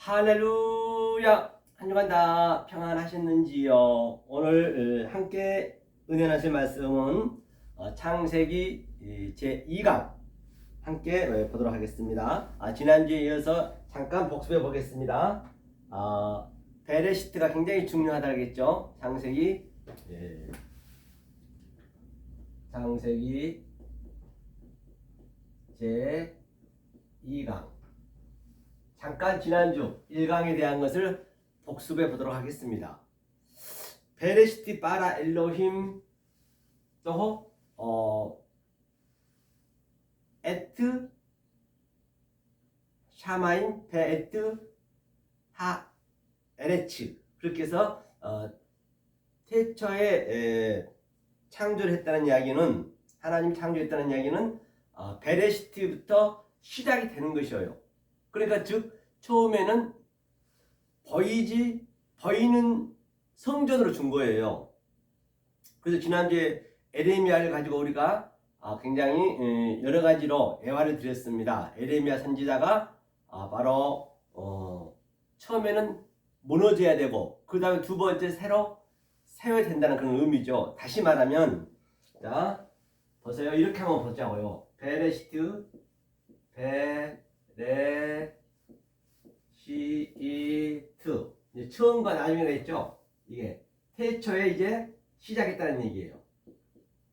할렐루야! 한 주간 다 평안하셨는지요? 오늘 함께 은혜 나실 말씀은 창세기 제2강 함께 보도록 하겠습니다. 지난주에 이어서 잠깐 복습해 보겠습니다. 베레시트가 굉장히 중요하다고 했죠. 창세기 제2강 잠깐 지난주 1강에 대한 것을 복습해 보도록 하겠습니다. 베레시티 바라 엘로힘 또 에트 샤마임 베에트 하 에레츠 그렇게 해서 태초에 창조를 했다는 이야기는 하나님 창조했다는 이야기는 베레시티부터 시작이 되는 것이에요. 그러니까 즉 처음에는 보이는 성전으로 준 거예요. 그래서 지난주에 에레미야를 가지고 우리가 굉장히 여러 가지로 애화를 드렸습니다. 에레미야 선지자가 바로 처음에는 무너져야 되고 그 다음에 두 번째 새로 세워야 된다는 그런 의미죠. 다시 말하면 자 보세요. 이렇게 한번 보자고요. 베레시트 베레시트 이제 처음과 나중에 있죠. 이게 태초에 이제 시작했다는 얘기예요.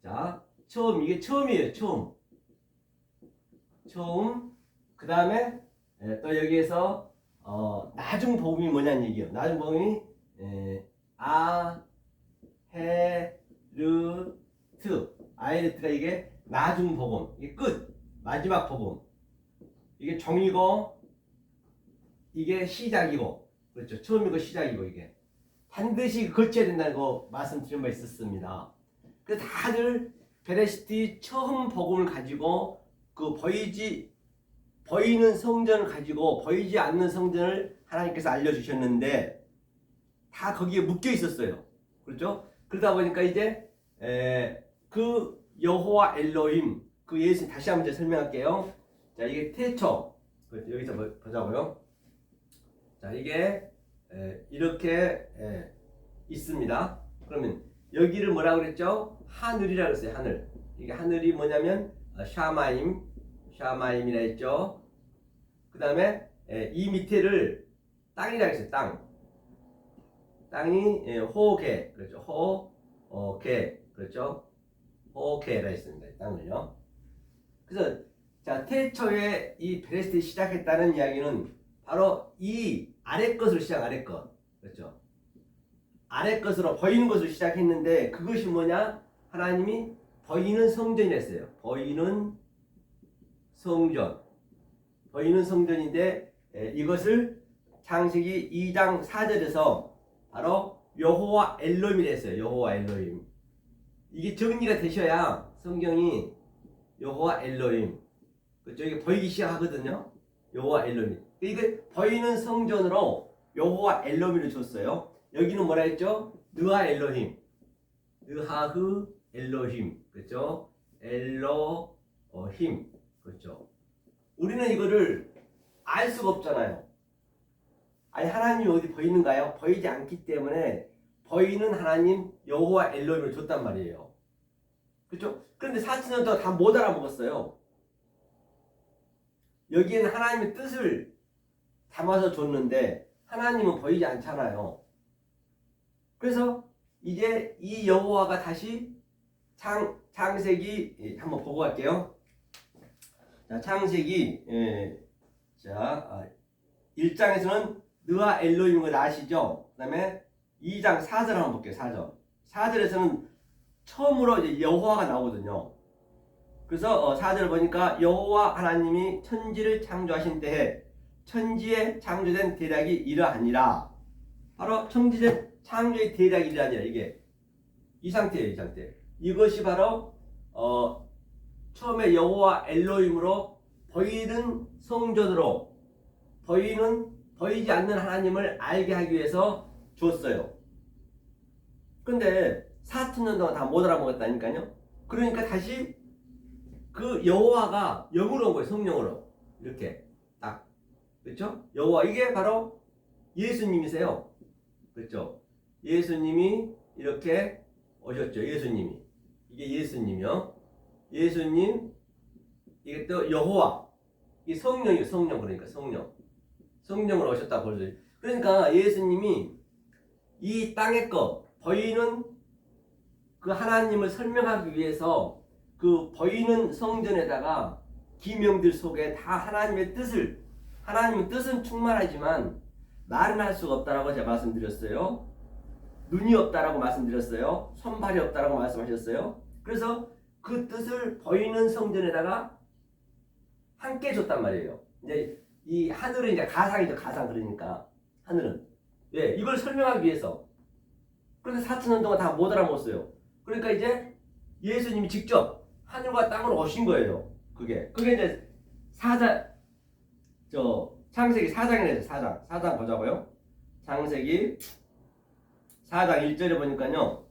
자 처음 이게 처음이에요. 처음 그 다음에 또 여기에서 나중 복음이 뭐냐는 얘기예요. 나중 복음이 아헤르트가 이게 나중 복음 이게 끝 마지막 복음 이게 종이고 이게 시작이고 그렇죠. 처음이고 시작이고 이게 반드시 거쳐야 된다는 거 말씀드린 바 있었습니다. 그래서 다들 베레시티 처음 복음을 가지고 그 보이는 성전을 가지고 보이지 않는 성전을 하나님께서 알려주셨는데 다 거기에 묶여 있었어요. 그렇죠? 그러다 보니까 이제 그 여호와 엘로힘 그 예수 다시 한번 설명할게요. 자 이게 태초 여기서 보자고요. 자 이게 이렇게 있습니다. 그러면 여기를 뭐라고 그랬죠? 하늘이라고 했어요. 하늘. 이게 하늘이 뭐냐면 샤마임이라 했죠. 그 다음에 이 밑에를 땅이라고 했어요. 땅이 호게 그렇죠. 호게 그렇죠. 호게라 했습니다. 땅을요. 그래서 자 태초에 이 베레시티 시작했다는 이야기는 바로 이 아래 것으로 아래 것 그렇죠. 아래 것으로 보이는 것으로 시작했는데 그것이 뭐냐? 하나님이 보이는 성전이라 했어요. 보이는 성전인데 이것을 창세기 2장 4절에서 바로 여호와 엘로힘이라 했어요. 여호와 엘로힘. 이게 정리가 되셔야 성경이 여호와 엘로힘 그렇죠? 이게 보이기 시작하거든요. 여호와 엘로힘. 이게 보이는 성전으로 여호와 엘로힘을 줬어요. 여기는 뭐라 했죠? 느하 엘로힘. 느하흐 엘로힘. 그렇죠? 엘로힘. 그렇죠? 우리는 이거를 알 수가 없잖아요. 아니 하나님이 어디 보이는가요? 보이지 않기 때문에 보이는 하나님 여호와 엘로힘을 줬단 말이에요. 그렇죠? 그런데 4,000년 동안 다 못 알아먹었어요. 여기에는 하나님의 뜻을 담아서 줬는데 하나님은 보이지 않잖아요. 그래서 이제 이 여호와가 다시 창세기 한번 보고 갈게요. 자, 창세기 1장에서는 느하 엘로힘을 아시죠? 그 다음에 2장 4절 한번 볼게요. 4절에서는 처음으로 이제 여호와가 나오거든요. 그래서 4절 보니까 여호와 하나님이 천지를 창조하신 때에 천지에 창조된 대략이 이러하니라. 바로 천지의 창조의 대략이 이러하니라. 이게 이 상태예요. 이 상태. 이것이 바로 처음에 여호와 엘로힘으로 보이는 성전으로 보이지 않는 하나님을 알게 하기 위해서 줬어요. 근데 4,000년 동안 다 못 알아먹었다니까요. 그러니까 다시 그 여호와가 영으로 온 거예요. 성령으로 이렇게 딱 그렇죠? 여호와 이게 바로 예수님이세요. 그렇죠? 예수님이 이렇게 오셨죠. 예수님이. 이게 예수님이요. 예수님, 이게 또 여호와. 이 성령이에요. 성령. 그러니까 성령. 성령으로 오셨다 보죠. 그러니까 예수님이 이 땅의 것, 보이는 그 하나님을 설명하기 위해서 그 보이는 성전에다가 기명들 속에 다 하나님의 뜻은 충만하지만 말은 할 수가 없다라고 제가 말씀드렸어요. 눈이 없다라고 말씀드렸어요. 손발이 없다라고 말씀하셨어요. 그래서 그 뜻을 보이는 성전에다가 함께 줬단 말이에요. 이제 이 하늘은 이제 가상이죠. 가상. 그러니까 하늘은 이걸 설명하기 위해서. 그런데 4,000년 동안 다 못 알아먹었어요. 그러니까 이제 예수님이 직접 하늘과 땅으로 오신 거예요. 그게 이제 창세기 4장이네요. 4장 보자고요. 창세기 4장 1절에 보니까요.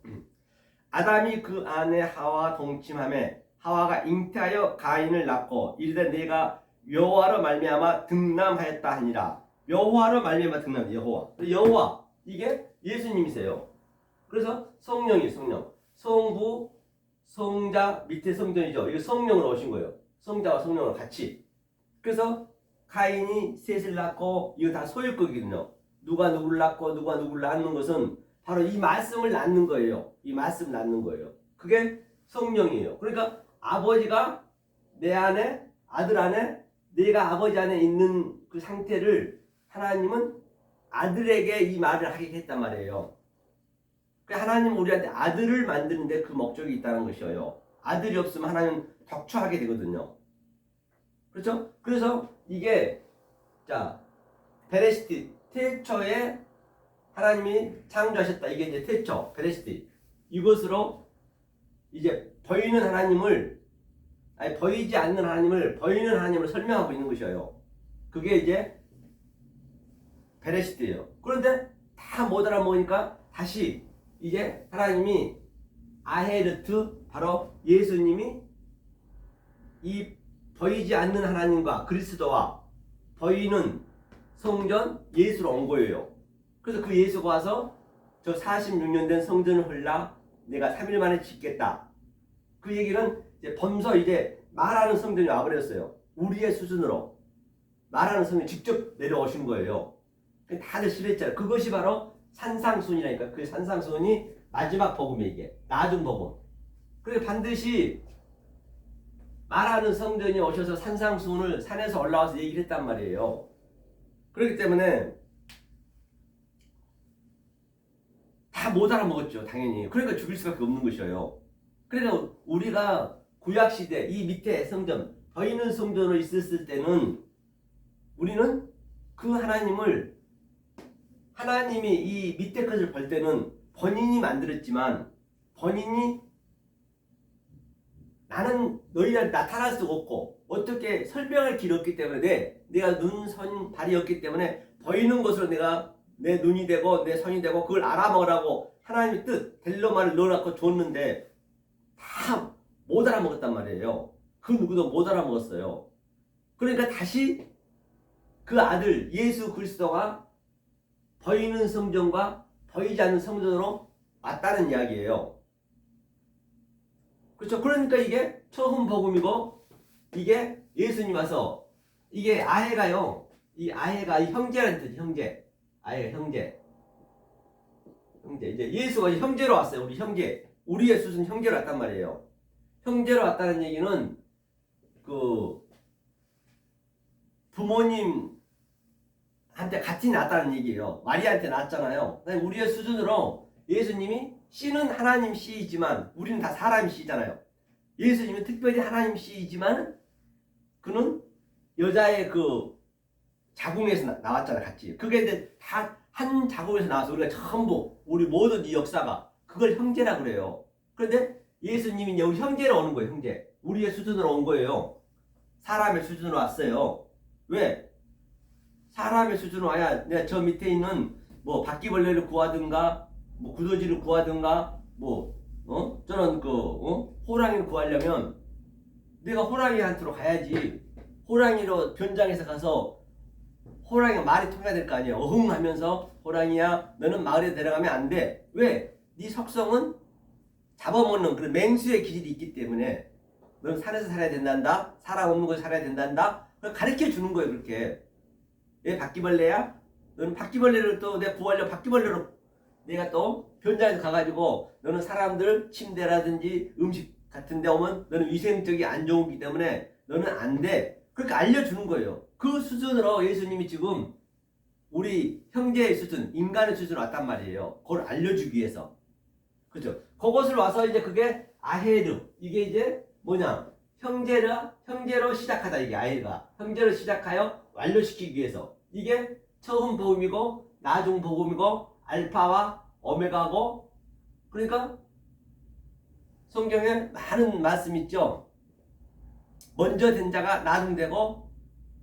아담이 그 아내 하와 동침하매 하와가 잉태하여 가인을 낳고 이르되 내가 여호와로 말미암아 등남하였다 하니라. 여호와로 말미암아 등남. 여호와 이게 예수님이세요. 그래서 성령이 성령. 성부, 성자, 밑에 성전이죠. 이거 성령으로 오신 거예요. 성자와 성령으로 같이. 그래서 가인이 셋을 낳고 이거 다 소유격이거든요. 누가 누구를 낳고 누가 누구를 낳는 것은 바로 이 말씀을 낳는 거예요. 이 말씀 낳는 거예요. 그게 성령이에요. 그러니까 아버지가 내 안에, 아들 안에, 내가 아버지 안에 있는 그 상태를 하나님은 아들에게 이 말을 하게 했단 말이에요. 하나님은 우리한테 아들을 만드는데 그 목적이 있다는 것이에요. 아들이 없으면 하나님은 덕초하게 되거든요. 그렇죠? 그래서 이게 베레시티 태초에 하나님이 창조하셨다. 이게 이제 태초 베레시티. 이것으로 이제 보이는 하나님을 보이지 않는 하나님을 보이는 하나님을 설명하고 있는 것이에요. 그게 이제 베레시티예요. 그런데 다 못 알아먹으니까 다시 이제 하나님이 아헤르트 바로 예수님이 이 보이지 않는 하나님과 그리스도와 보이는 성전 예수로 온 거예요. 그래서 그 예수가 와서 저 46년 된 성전을 헐라 내가 3일 만에 짓겠다. 그 얘기는 이제 범서 이제 말하는 성전이 와버렸어요. 우리의 수준으로 말하는 성전이 직접 내려오신 거예요. 다들 싫어했잖아요. 그것이 바로 산상수훈이라니까. 그 산상수훈이 마지막 복음이에요. 이게 나중 복음. 그래서 반드시 말하는 성전이 오셔서 산상수훈을 산에서 올라와서 얘기를 했단 말이에요. 그렇기 때문에 다 못 알아먹었죠. 당연히. 그러니까 죽일 수밖에 없는 것이에요. 그러니까 우리가 구약시대 이 밑에 성전 보이는 성전으로 있었을 때는 우리는 그 하나님이 이 밑에 것을 볼 때는 본인이 만들었지만 본인이 나는 너희한테 나타날 수가 없고 어떻게 설명할 길이 없기 때문에 내가 눈, 손, 발이 없기 때문에 보이는 것으로 내가 내 눈이 되고 내 손이 되고 그걸 알아먹으라고 하나님의 뜻 델로마를 넣어놓고 줬는데 다 못 알아먹었단 말이에요. 그 누구도 못 알아먹었어요. 그러니까 다시 그 아들 예수 그리스도가 보이는 성전과 보이지 않는 성전으로 왔다는 이야기예요. 그렇죠? 그러니까 이게 처음 복음이고 이게 예수님 와서 이게 아해가요. 이 아해가 이 형제라는 뜻이 형제. 아해가 형제. 이제 예수가 형제로 왔어요. 우리 형제. 우리의 수순 형제로 왔단 말이에요. 형제로 왔다는 얘기는 그 부모님한테 같이 낳았다는 얘기예요. 마리아한테 낳았잖아요. 우리의 수준으로 예수님이 씨는 하나님 씨이지만 우리는 다 사람 씨잖아요. 예수님은 특별히 하나님 씨이지만 그는 여자의 그 자궁에서 나왔잖아요. 같이. 그게 이제 다 한 자궁에서 나와서 우리가 전부 우리 모든 이 역사가 그걸 형제라 그래요. 그런데 예수님이 이제 우리 형제로 오는 거예요. 형제. 우리의 수준으로 온 거예요. 사람의 수준으로 왔어요. 왜? 사람의 수준으로 와야 내가 저 밑에 있는 뭐 바퀴벌레를 구하든가 뭐 구더지를 구하든가 저런 호랑이를 구하려면 내가 호랑이한테로 가야지. 호랑이로 변장해서 가서 호랑이가 말이 통해야 될 거 아니에요. 어흥 하면서 호랑이야 너는 마을에 내려가면 안 돼. 왜? 네 속성은 잡아먹는 그런 맹수의 기질이 있기 때문에 너는 산에서 살아야 된단다. 사람 없는 곳에 살아야 된단다. 그걸 가르쳐 주는 거예요. 그렇게. 얘 바퀴벌레야? 너는 바퀴벌레를 또 내가 구하려 바퀴벌레로 내가 또 현장에서 가가지고 너는 사람들 침대라든지 음식 같은 데 오면 너는 위생적이 안 좋기 때문에 너는 안 돼. 그렇게 알려주는 거예요. 그 수준으로 예수님이 지금 우리 형제의 수준, 인간의 수준으로 왔단 말이에요. 그걸 알려주기 위해서. 그죠? 그것을 와서 이제 그게 아헤르. 이게 이제 뭐냐? 형제로 시작하다, 이게 아이가. 형제로 시작하여 완료시키기 위해서. 이게 처음 복음이고, 나중 복음이고, 알파와 오메가고, 그러니까 성경에 많은 말씀 있죠? 먼저 된 자가 나중 되고,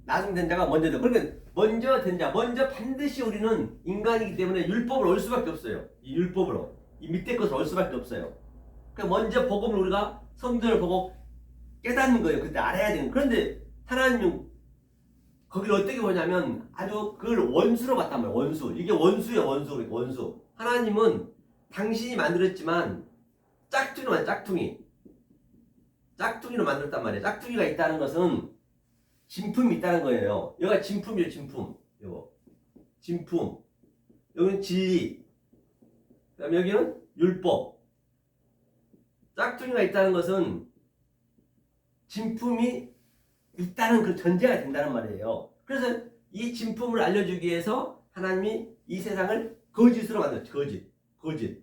나중 된 자가 먼저 되고. 그러니까 먼저 된 자, 먼저 반드시 우리는 인간이기 때문에 율법을 올 수밖에 없어요. 이 율법으로. 이 밑에 것을 올 수밖에 없어요. 그러니까 먼저 복음을 우리가 성경을 보고 깨닫는 거예요. 그때 알아야 되는. 그런데 하나님은 거기를 어떻게 보냐면 아주 그걸 원수로 봤단 말이에요. 원수. 이게 원수예요. 원수. 원수. 하나님은 당신이 만들었지만 짝퉁이로 만든 짝퉁이. 짝퉁이로 만들었단 말이에요. 짝퉁이가 있다는 것은 진품이 있다는 거예요. 여기가 진품이에요. 진품. 요거. 진품. 여기는 진리. 그다음 여기는 율법. 짝퉁이가 있다는 것은 진품이 있다는 그 전제가 된다는 말이에요. 그래서 이 진품을 알려주기 위해서 하나님이 이 세상을 거짓으로 만들었죠. 거짓.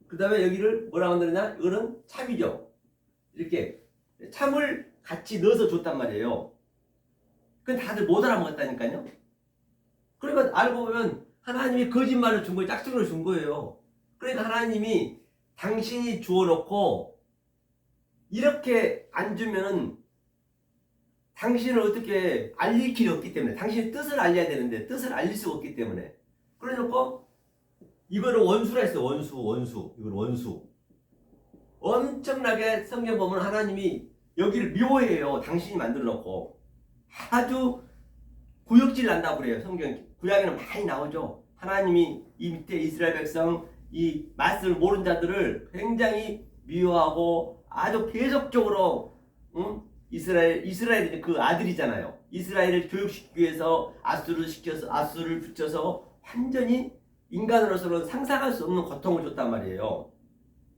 그 다음에 여기를 뭐라 만드느냐? 이거는 참이죠. 이렇게 참을 같이 넣어서 줬단 말이에요. 그건 다들 못 알아먹었다니까요. 그러니까 알고 보면 하나님이 거짓말을 준 거예요. 짝퉁을 준 거예요. 그러니까 하나님이 당신이 주어놓고 이렇게 안 주면은 당신을 어떻게 알릴 길이 없기 때문에, 당신의 뜻을 알려야 되는데 뜻을 알릴 수가 없기 때문에, 그래놓고 이거를 원수라 했어요. 원수. 이걸 원수. 엄청나게 성경 보면 하나님이 여기를 미워해요. 당신이 만들어 놓고. 아주 구역질 난다고 그래요. 성경 구약에는 많이 나오죠. 하나님이 이 밑에 이스라엘 백성 이 말씀을 모르는 자들을 굉장히 미워하고 아주 계속적으로 이스라엘이 그 아들이잖아요. 이스라엘을 교육시키기 위해서 아수를 붙여서 완전히 인간으로서는 상상할 수 없는 고통을 줬단 말이에요.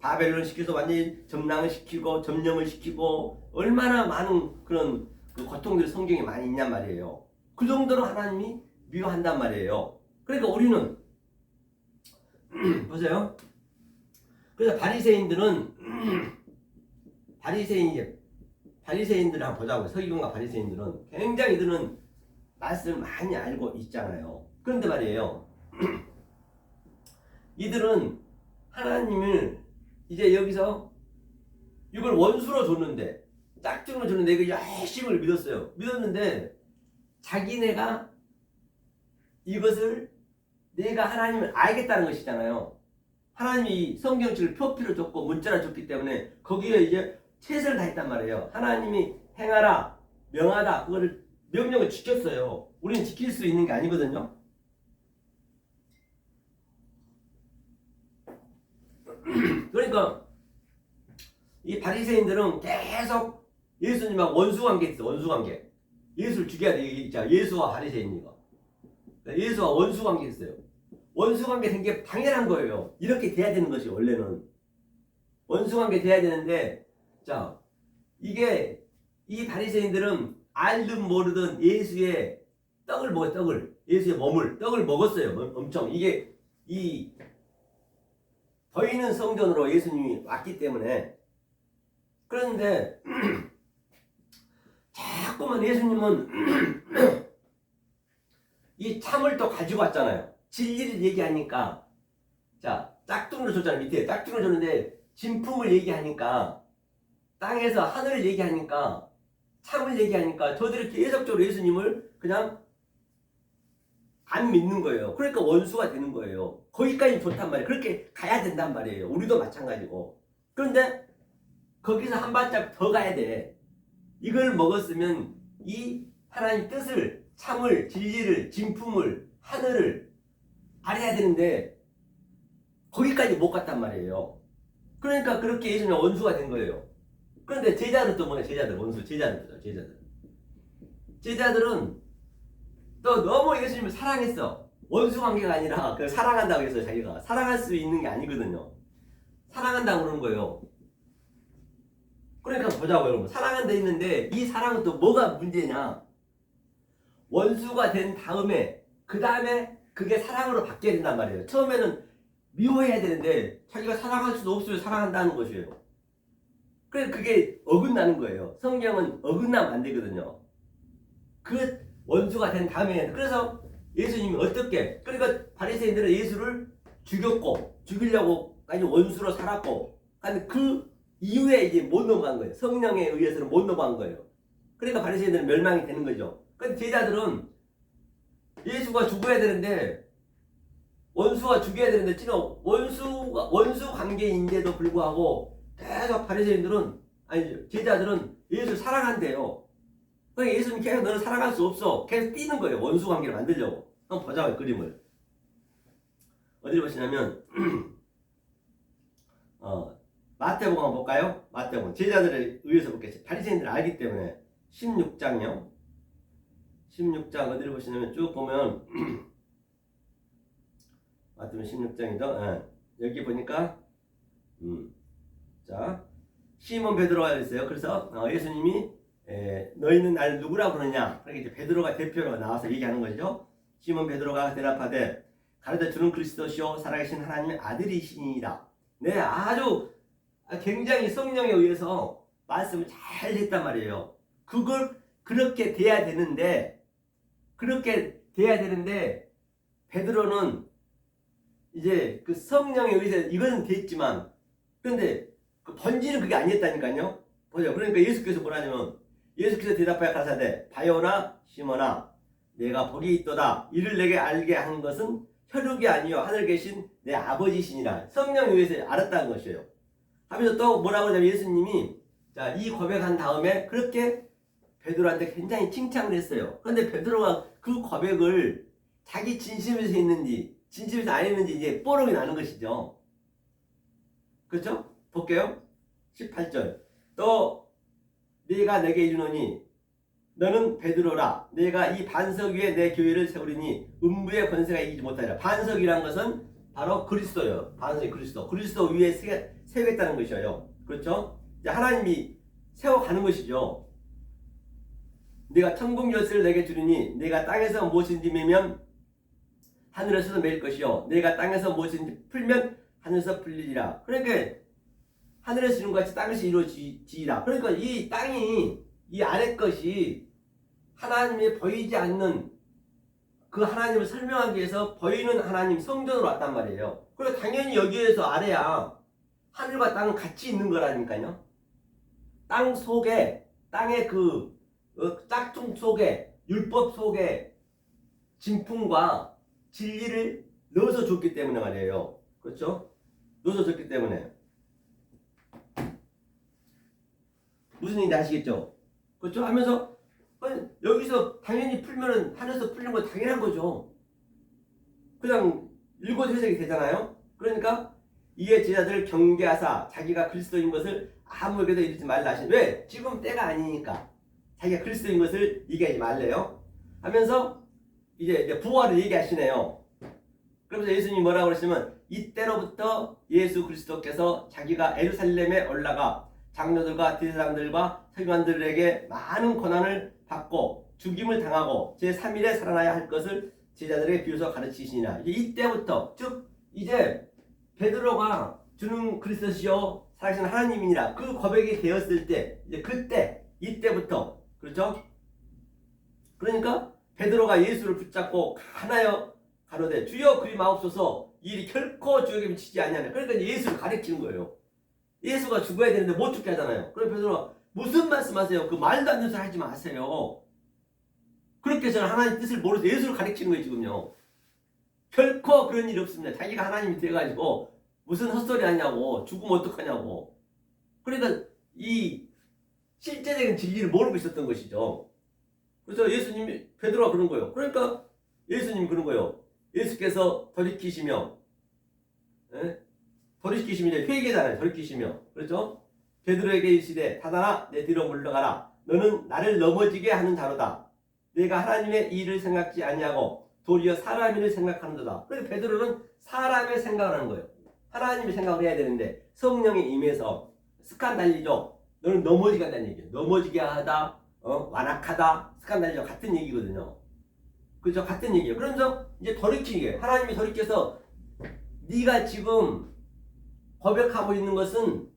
바벨론을 시켜서 완전히 점령을 시키고 얼마나 많은 그런 그 고통들이 성경에 많이 있냔 말이에요. 그 정도로 하나님이 미워한단 말이에요. 그러니까 우리는 보세요. 그래서 바리새인들을 한번 보자고요. 서기관과 바리새인들은 굉장히 이들은 말씀을 많이 알고 있잖아요. 그런데 말이에요. 이들은 하나님을 이제 여기서 이걸 원수로 줬는데, 짝퉁으로 줬는데 이거 열심히 믿었어요. 믿었는데 자기네가 이것을 내가 하나님을 알겠다는 것이잖아요. 하나님이 성경책을 표피로 줬고 문자로 줬기 때문에 거기에 이제 최선을 다했단 말이에요. 하나님이 행하라, 명하다, 그거를 명령을 지켰어요. 우리는 지킬 수 있는 게 아니거든요. 그러니까 이 바리새인들은 계속 예수님하고 원수관계 있어. 원수관계. 예수를 죽여야 돼. 자, 예수와 바리새인이가. 예수와 원수관계 있어요. 원수관계 된 게 당연한 거예요. 이렇게 돼야 되는 것이 원래는. 원수관계 돼야 되는데, 자, 이게 이 바리새인들은 알든 모르든 예수의 떡을 먹어요. 예수의 떡을 먹었어요. 엄청. 이게 이 보이는 성전으로 예수님이 왔기 때문에. 그런데 자꾸만 예수님은 이 참을 또 가지고 왔잖아요. 진리를 얘기하니까, 자, 짝퉁으로 줬잖아요. 밑에 짝퉁으로 줬는데 진품을 얘기하니까, 땅에서 하늘을 얘기하니까, 참을 얘기하니까 저들이 계속적으로 예수님을 그냥 안 믿는 거예요. 그러니까 원수가 되는 거예요. 거기까지 좋단 말이에요. 그렇게 가야 된단 말이에요. 우리도 마찬가지고. 그런데 거기서 한 발짝 더 가야 돼. 이걸 먹었으면 이 하나님 뜻을 참을, 진리를, 진품을, 하늘을 알아야 되는데 거기까지 못 갔단 말이에요. 그러니까 그렇게 예수님이 원수가 된 거예요. 그런데 제자들 또 뭐냐? 제자들 원수, 제자들은 또 너무 예수님을 사랑했어. 원수 관계가 아니라 그냥 사랑한다고 했어요. 자기가 사랑할 수 있는 게 아니거든요. 사랑한다고 그러는 거예요. 그러니까 보자고요, 여러분. 사랑한다 했는데 이 사랑은 또 뭐가 문제냐? 원수가 된 다음에 그 다음에 그게 사랑으로 바뀌어야 된단 말이에요. 처음에는 미워해야 되는데 자기가 사랑할 수도 없어요. 사랑한다는 것이에요. 그래서 그게 어긋나는 거예요. 성경은 어긋나면 안 되거든요. 그 원수가 된 다음에 그래서 예수님이 어떻게 그러니까 바리새인들은 예수를 죽였고 죽이려고까지 원수로 살았고 근데 그 이후에 이제 못 넘어간 거예요. 성령에 의해서는 못 넘어간 거예요. 그러니까 바리새인들은 멸망이 되는 거죠. 근데 제자들은 예수가 죽어야 되는데 원수가 죽여야 되는데 지금 원수 관계인데도 불구하고 계속 바리새인들은 아니 제자들은 예수를 사랑한대요. 그러니까 예수님 계속 너는 사랑할 수 없어. 계속 뛰는 거예요. 원수 관계를 만들려고. 한번 보자고요. 그림을. 어디를 보시냐면 마태복음 한번 볼까요? 마태복음. 제자들에 의해서 볼게요. 바리새인들 알기 때문에 16장요. 16장 어디를 보시냐면 쭉 보면 마태복음 16장이죠. 네. 여기 보니까 자 시몬 베드로가 있어요. 그래서 예수님이 너희는 나를 누구라고 그러냐? 그러니까 이제 베드로가 대표로 나와서 얘기하는 거죠. 시몬 베드로가 대답하되 가르쳐 주는 그리스도시요 살아계신 하나님의 아들이시니이다. 네, 아주 굉장히 성령에 의해서 말씀을 잘 했단 말이에요. 그걸 그렇게 돼야 되는데 베드로는 이제 그 성령에 의해서 이거는 됐지만 그런데 그 본질은 그게 아니었다니까요. 보죠. 그러니까 예수께서 뭐라냐면 예수께서 대답하여 가라사대 바요나 시몬아 내가 복이 있도다. 이를 내게 알게 한 것은 혈육이 아니요 하늘 계신 내 아버지시니라. 성령에 의해서 알았다는 것이에요. 하면서 또 뭐라고 하냐면 예수님이 자, 이 고백한 다음에 그렇게 베드로한테 굉장히 칭찬을 했어요. 그런데 베드로가 그 고백을 자기 진심에서 했는지 진심에서 안 했는지 이제 뽀록이 나는 것이죠. 그렇죠? 볼게요. 18절 또 네가 내게 이르노니 너는 베드로라. 내가 이 반석 위에 내 교회를 세우리니 음부의 권세가 이기지 못하리라. 반석이란 것은 바로 그리스도예요. 반석이 그리스도 위에 세우겠다는 것이에요. 그렇죠? 이제 하나님이 세워가는 것이죠. 내가 천국 열쇠를 내게 주리니 내가 땅에서 무엇인지 매면 하늘에서도 매일 것이요 내가 땅에서 무엇인지 풀면 하늘에서 풀리리라. 그러니까 하늘에서 이룬 것 같이 땅에서 이루어지리라. 그러니까 이 땅이 이 아래 것이 하나님이 보이지 않는 그 하나님을 설명하기 위해서 보이는 하나님 성전으로 왔단 말이에요. 그리고 당연히 여기에서 아래야 하늘과 땅은 같이 있는 거라니까요. 땅 속에 땅의 그 짝퉁 속에 율법 속에 진품과 진리를 넣어서 줬기 때문에 말이에요. 그렇죠? 넣어서 줬기 때문에 무슨 얘기인지 아시겠죠? 그렇죠? 하면서 여기서 당연히 풀면은 하늘에서 풀린 건 당연한 거죠. 그냥 읽어도 해석이 되잖아요. 그러니까 이에 제자들 경계하사 자기가 그리스도인 것을 아무에게도 이르지 말라 하시는. 왜? 지금 때가 아니니까 자기가 그리스도인 것을 얘기하지 말래요. 하면서 이제 부활을 얘기하시네요. 그러면서 예수님이 뭐라고 그러시면 이때로부터 예수 그리스도께서 자기가 예루살렘에 올라가 장로들과 대제사장들과 서기관들에게 많은 고난을 받고 죽임을 당하고 제3일에 살아나야 할 것을 제자들에게 비유서 가르치시니라. 이때부터 즉 이제 베드로가 주는 그리스도시요 살아계신 하나님이니라 그 고백이 되었을 때 이제 그때 이때부터 그렇죠? 그러니까 베드로가 예수를 붙잡고 가나여 가로되 주여 그리 마옵소서 이 일이 결코 주에게 미치지 아니하냐. 그러니까 예수를 가르치는 거예요. 예수가 죽어야 되는데 못 죽게 하잖아요. 그래서 베드로가 무슨 말씀하세요? 그 말도 안 되는 소리 하지 마세요. 그렇게 저는 하나님 뜻을 모르서 예수를 가르치는 거예요 지금요. 결코 그런 일이 없습니다. 자기가 하나님이 돼가지고 무슨 헛소리 하냐고 죽으면 어떡하냐고. 그러니까 이 실제적인 진리를 모르고 있었던 것이죠. 그래서 예수님이 베드로가 그런 거예요. 그러니까 예수님이 그런 거예요. 예수께서 돌이키시며, 예? 돌이키시면 이제 회개잖아요. 돌이키시며, 그렇죠? 베드로에게 이르시되 사단아 내 뒤로 물러가라. 너는 나를 넘어지게 하는 자로다. 내가 하나님의 일을 생각지 아니하고 도리어 사람 일을 생각하는도다. 그래서 베드로는 사람의 생각을 하는 거예요. 하나님의 생각을 해야 되는데 성령이 임해서 스칸달리죠. 너는 넘어지게 한다는 얘기예요. 넘어지게 하다, 완악하다, 스칸달리죠. 같은 얘기거든요. 그죠? 같은 얘기예요. 그러면서 이제 돌이키게 하나님이 돌이켜서 네가 지금 고백하고 있는 것은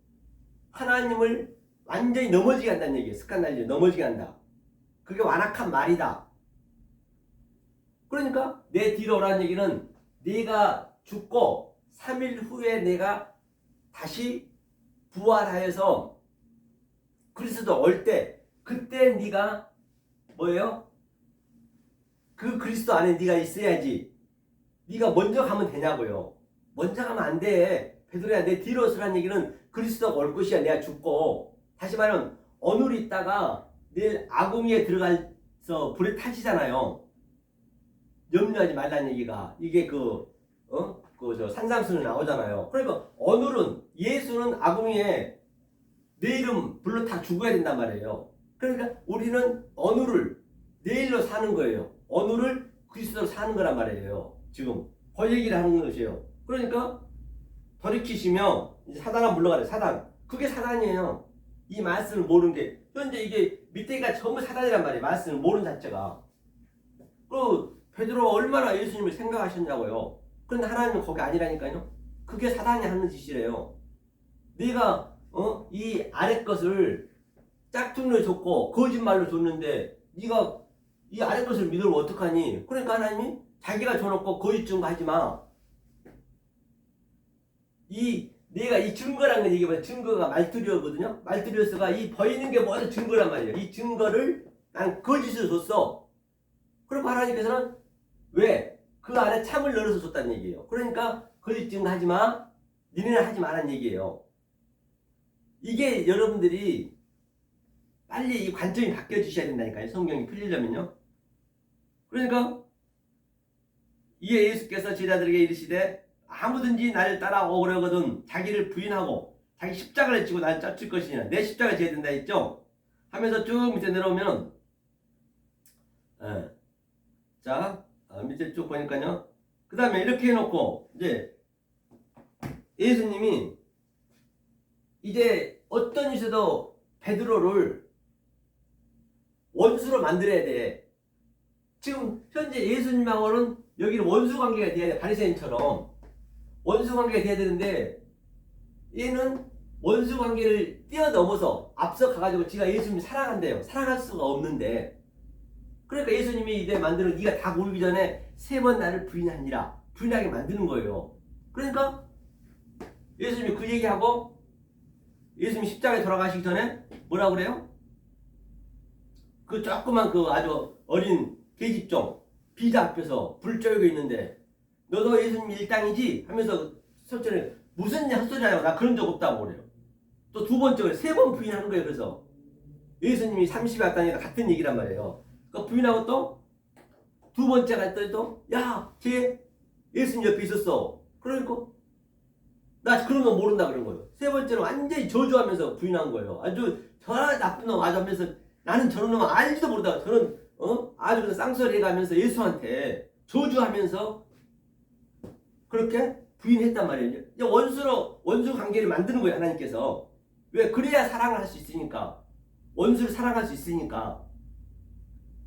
하나님을 완전히 넘어지게 한다는 얘기예요. 스칸달리죠. 넘어지게 한다. 그게 완악한 말이다. 그러니까 내 뒤로 오라는 얘기는 네가 죽고 3일 후에 내가 다시 부활하여서 그리스도 올 때 그때 네가 뭐예요? 그 그리스도 안에 네가 있어야지. 네가 먼저 가면 되냐고요. 먼저 가면 안 돼. 베드로야 내 뒤로 서라는 얘기는 그리스도가 올 것이야. 내가 죽고. 다시 말하면 어느로 있다가 내일 아궁이에 들어가서 불에 타지잖아요. 염려하지 말라는 얘기가 이게 저 산상수는 나오잖아요. 그러니까 어느는 예수는 아궁이에 내일은 불로 다 죽어야 된단 말이에요. 그러니까 우리는 어느를 내일로 사는 거예요. 어느를 그리스도로 사는 거란 말이에요. 지금 그 얘기를 하는 것이에요. 그러니까 돌이키시며 이제 사단아 물러가래. 사단 그게 사단이에요. 이 말씀을 모르는 게 현재 이게 밑에가 전부 사단이란 말이에요. 말씀을 모르는 자체가. 그 베드로가 얼마나 예수님을 생각하셨냐고요. 그런데 하나님은 거기 아니라니까요. 그게 사단이 하는 짓이래요. 네가 이 아래 것을 짝퉁을 줬고 거짓말로 줬는데 네가 이 아래 것을 믿으면 어떡하니? 그러니까 하나님이 자기가 줘놓고 거짓 증거하지 마. 내가 이 증거라는 건 이게 뭐야? 증거가 말투리어거든요. 말투리어스가 이 보이는 게 모두 증거란 말이에요. 이 증거를 난 거짓을 줬어. 그럼 하나님께서는 왜? 그 안에 참을 넣어서 줬다는 얘기예요. 그러니까 거짓 증거하지 마. 니네는 하지 마라는 얘기예요. 이게 여러분들이 빨리 이 관점이 바뀌어주셔야 된다니까요. 성경이 풀리려면요. 그러니까 이에 예수께서 제자들에게 이르시되 아무든지 나를 따라오려거든 자기를 부인하고 자기 십자가를 지고 나를 쫓을 것이냐. 내 십자가를 져야 된다 했죠. 하면서 쭉 밑에 내려오면 자 밑에 쭉 보니까요. 그 다음에 이렇게 해놓고 이제 예수님이 이제 어떤 일에도 베드로를 원수로 만들어야 돼. 지금 현재 예수님하고는 여기는 원수 관계가 돼야 돼. 바리새인처럼 원수 관계가 돼야 되는데 얘는 원수 관계를 뛰어넘어서 앞서 가가지고 지가 예수님을 사랑한대요. 사랑할 수가 없는데 그러니까 예수님이 이제 만드는 네가 다 모르기 전에 3번 나를 부인하니라 부인하게 만드는 거예요. 그러니까 예수님이 그 얘기하고 예수님이 십자가에 돌아가시기 전에 뭐라고 그래요? 그 조그만 그 아주 어린 계집종 비자 앞에서 불 쬐고 있는데 너도 예수님 일당이지? 하면서 설전에 무슨 헛소리하냐고 나 그런 적 없다고 그래요. 또 두 번째 3번 부인하는 거예요. 그래서 예수님이 30에 왔다니까 같은 얘기란 말이에요. 그 부인하고 또 두 번째 갔더니 또 야, 쟤 예수님 옆에 있었어. 그러니까 나 그런 거 모른다 그런 거예요. 3번째는 완전히 저주하면서 부인한 거예요. 아주 저런 나쁜 놈 아주 하면서 나는 저런 놈 알지도 모르다가 저런 아주 그냥 쌍소리 해가면서 예수한테 저주하면서 그렇게 부인했단 말이에요. 이제 원수 관계를 만드는 거예요. 하나님께서. 왜? 그래야 사랑을 할 수 있으니까. 원수를 사랑할 수 있으니까.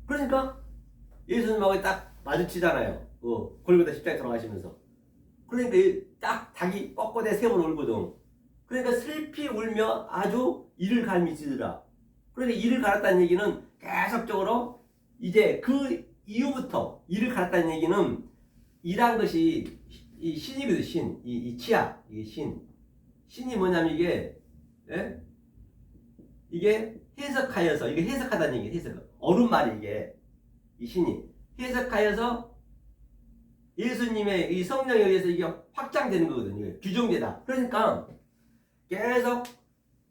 그러니까 예수님하고 딱 마주치잖아요. 골고다 십자가에 돌아가시면서. 그러니까 딱 닭이 뻐꼬대 3번 울거든. 그러니까 슬피 울며 아주 이를 갈미치더라. 그러니까 이를 갈았다는 얘기는 계속적으로 이제 그 이후부터 이를 갈았다는 얘기는 이란 것이 이 신이거든. 신. 이 치약. 이게 신. 신이 뭐냐면 이게 예? 이게 해석하여서 이게 해석하다는 얘기. 해석. 얼음말이 이게 이 신이 해석하여서 예수님의 이 성령에 의해서 이게 확장되는 거거든요. 규정되다. 그러니까 계속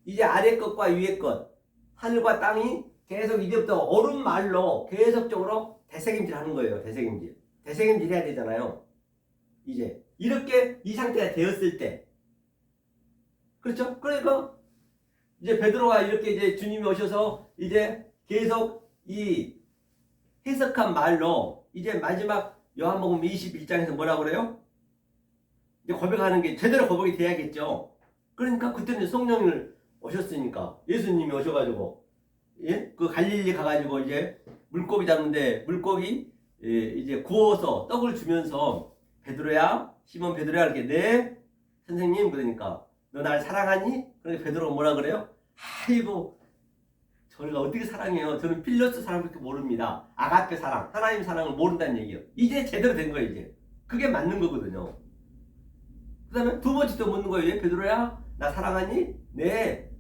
이제 아래 것과 위에 것, 하늘과 땅이 계속 이제부터 옳은 말로 계속적으로 되새김질 하는 거예요. 되새김질. 되새김질 해야 되잖아요. 이제 이렇게 이 상태가 되었을 때, 그렇죠? 그러니까 이제 베드로가 이렇게 이제 주님이 오셔서 이제 계속 이 해석한 말로 이제 마지막 요한복음 21장에서 뭐라 그래요? 이제 고백하는 게 제대로 고백이 돼야겠죠. 그러니까 그때는 성령을 오셨으니까 예수님이 오셔가지고 예? 그 갈릴리 가가지고 이제 물고기 잡는데 물고기 예, 이제 구워서 떡을 주면서 베드로야, 시몬 베드로야 이렇게 네 선생님 그러니까 너 날 사랑하니? 그러니까 베드로가 뭐라 그래요? 아이고 저희가 어떻게 사랑해요? 저는 필로스 사랑밖에 모릅니다. 아가페 사랑, 하나님 사랑을 모른다는 얘기예요. 이제 제대로 된 거예요. 이제 그게 맞는 거거든요. 그 다음에 두 번째 또 묻는 거예요. 베드로야 나 사랑하니? 네.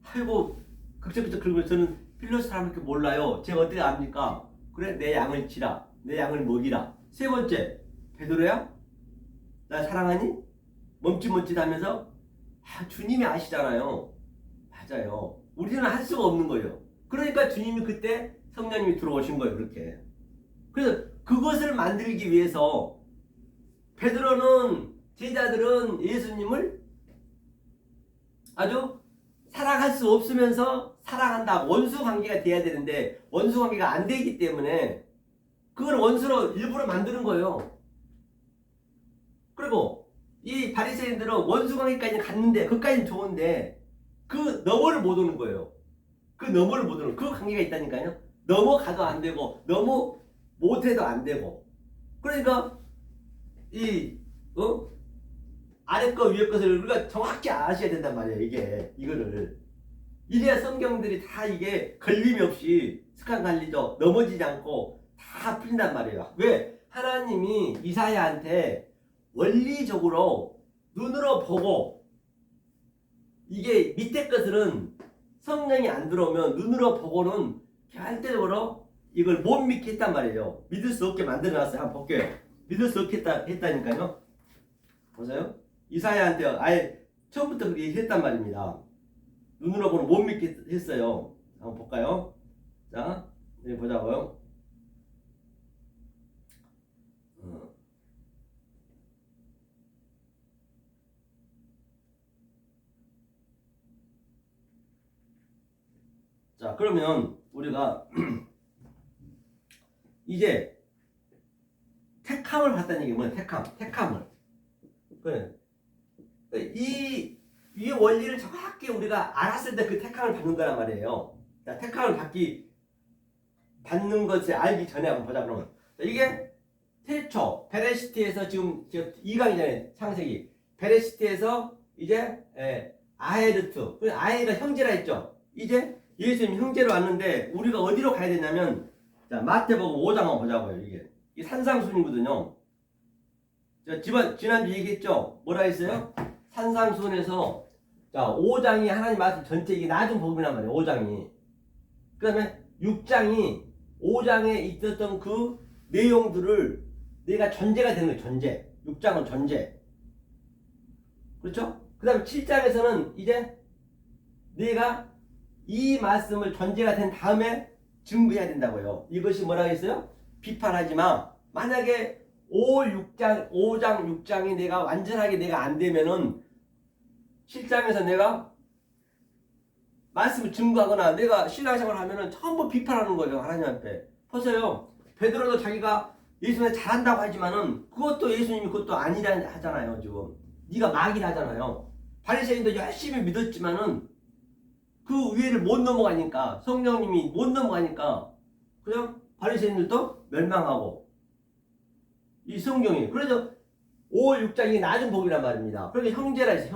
아이고 극적극적 그러면 저는 필로스 사람밖에 몰라요. 제가 어떻게 압니까? 그래 내 양을 치라. 내 양을 먹이라. 세 번째 베드로야 나 사랑하니? 멈칫멈칫하면서 주님이 아시잖아요. 맞아요. 우리는 할 수가 없는 거예요. 그러니까 주님이 그때 성령님이 들어오신 거예요. 그렇게. 그래서 그것을 만들기 위해서 베드로는 제자들은 예수님을 아주 사랑할 수 없으면서 사랑한다. 원수 관계가 돼야 되는데 원수 관계가 안 되기 때문에 그걸 원수로 일부러 만드는 거예요. 그리고 이 바리새인들은 원수 관계까지 갔는데 그까지는 좋은데 그 너머를 못 오는 거예요. 그 너머를 못 오는 그 관계가 있다니까요. 넘어가도 안 되고 너무 못해도 안 되고 그러니까 이 아래 거 위에 것을 우리가 정확히 아셔야 된단 말이에요. 이거를 이래야 성경들이 다 이게 걸림이 없이 스칸갈리죠. 넘어지지 않고 다 풀린단 말이에요. 왜? 하나님이 이사야한테 원리적으로 눈으로 보고 이게 밑에 것들은 성령이 안 들어오면 눈으로 보고는 절대적으로 이걸 못 믿게 했단 말이에요. 믿을 수 없게 만들어놨어요. 한번 볼게요. 믿을 수 없게 했다니까요. 보세요. 이사야한테 아예 처음부터 그렇게 했단 말입니다. 눈으로 보는 못 믿게 했어요. 한번 볼까요? 자, 여기 보자고요. 자, 그러면 우리가 이제 택함을 받다는 얘기 뭐예요? 택함을. 그래. 이 원리를 정확히 우리가 알았을 때 그 택함을 받는 거란 말이에요. 자, 택함을 받는 것을 알기 전에 한번 보자 그러면. 자, 이게 태초 베레시티에서 지금 2강이 전에 창세기 베레시티에서 이제 아헤르트 아헤가 형제라 했죠. 이제 예수님 형제로 왔는데 우리가 어디로 가야 되냐면 자 마태복음 5장 한번 보자고요. 이게 산상순이거든요. 지난주 얘기했죠. 뭐라 했어요? 산상순에서 자 5장이 하나님 말씀 전체 이게 낮은 복음이란 말이에요. 5장이 그 다음에 6장이 5장에 있었던 그 내용들을 내가 전제가 되는 거예요. 전제 6장은 전제 그렇죠? 그 다음에 7장에서는 이제 내가 이 말씀을 전제가 된 다음에 증거해야 된다고요. 이것이 뭐라고 했어요? 비판하지 마. 만약에 5장 6장이 내가 완전하게 내가 안 되면은 7장에서 내가 말씀을 증거하거나 내가 신앙생활을 하면은 전부 비판하는 거예요. 하나님 앞에. 보세요. 베드로도 자기가 예수님 잘한다고 하지만은 그것도 예수님이 그것도 아니라 하잖아요. 지금 네가 마귀라 하잖아요. 바리새인도 열심히 믿었지만은 그 위에를 못 넘어가니까 성령님이 못 넘어가니까 그냥 바리새인들도 멸망하고 이 성경이 그래서 5, 6장이 낮은 복이란 말입니다. 그러니까 형제라 해서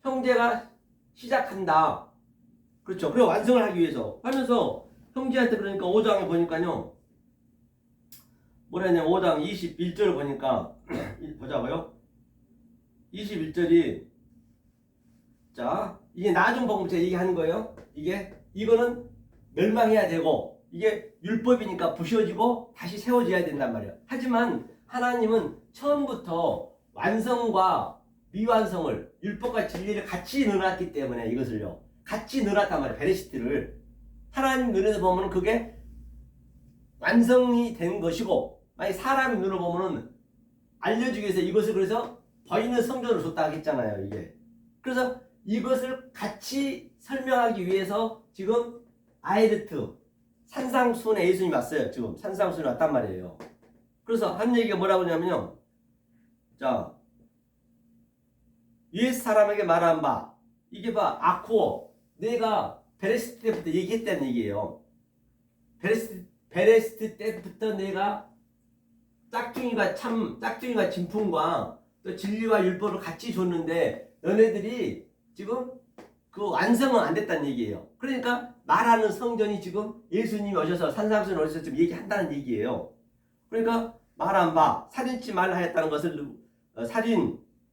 형제가 시작한다. 그렇죠. 그리고 완성을 하기 위해서 하면서 형제한테 그러니까 5장에 보니까요 뭐라 했냐면 5장 21절 보니까 보자고요. 21절이 자 이게 낮은 복음부터 얘기하는 거예요. 이거는 멸망해야 되고 이게 율법이니까 부셔지고 다시 세워져야 된단 말이에요. 하지만 하나님은 처음부터 완성과 미완성을 율법과 진리를 같이 넣어놨기 때문에 이것을요 같이 넣어놨단 말이에요. 베레시트를 하나님 눈에서 보면 그게 완성이 된 것이고, 만약 사람의 눈으로 보면은 알려주기 위해서 이것을 그래서 보이는 성전으로 줬다 했잖아요, 이게. 그래서 이것을 같이 설명하기 위해서 지금 아이르트 산상수훈에 예수님이 왔어요. 지금 산상수훈에 왔단 말이에요. 그래서 한 얘기가 뭐라고 하냐면요. 자, 옛 사람에게 말한 바, 이게 봐, 아쿠어, 내가 베레스트 때부터 얘기했다는 얘기예요. 베레스트 때부터 내가 짝퉁이가 진품과 또 진리와 율법을 같이 줬는데 너네들이 지금 그 완성은 안 됐다는 얘기예요. 그러니까 말하는 성전이 지금 예수님이 오셔서 산상수훈에 오셔서 지금 얘기한다는 얘기예요. 그러니까 말한 바 살인치 말라 하였다는 것을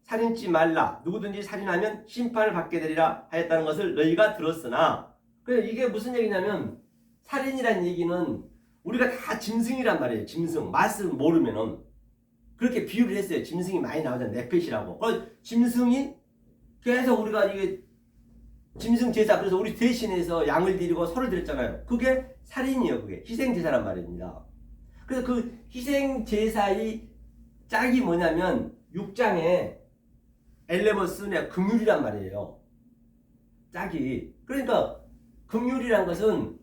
살인치 말라 누구든지 살인하면 심판을 받게 되리라 하였다는 것을 너희가 들었으나, 그래 이게 무슨 얘기냐면 살인이란 얘기는 우리가 다 짐승이란 말이에요. 짐승 말씀 모르면은 그렇게 비유를 했어요. 짐승이 많이 나오잖아요. 네펫이라고. 짐승이 계속 우리가 이게 짐승 제사, 그래서 우리 대신해서 양을 드리고 소를 드렸잖아요. 그게 살인이에요. 그게 희생 제사란 말입니다. 그래서 그 희생 제사의 짝이 뭐냐면 6장에 엘레버스의 긍휼이란 말이에요. 짝이. 그러니까 긍휼이란 것은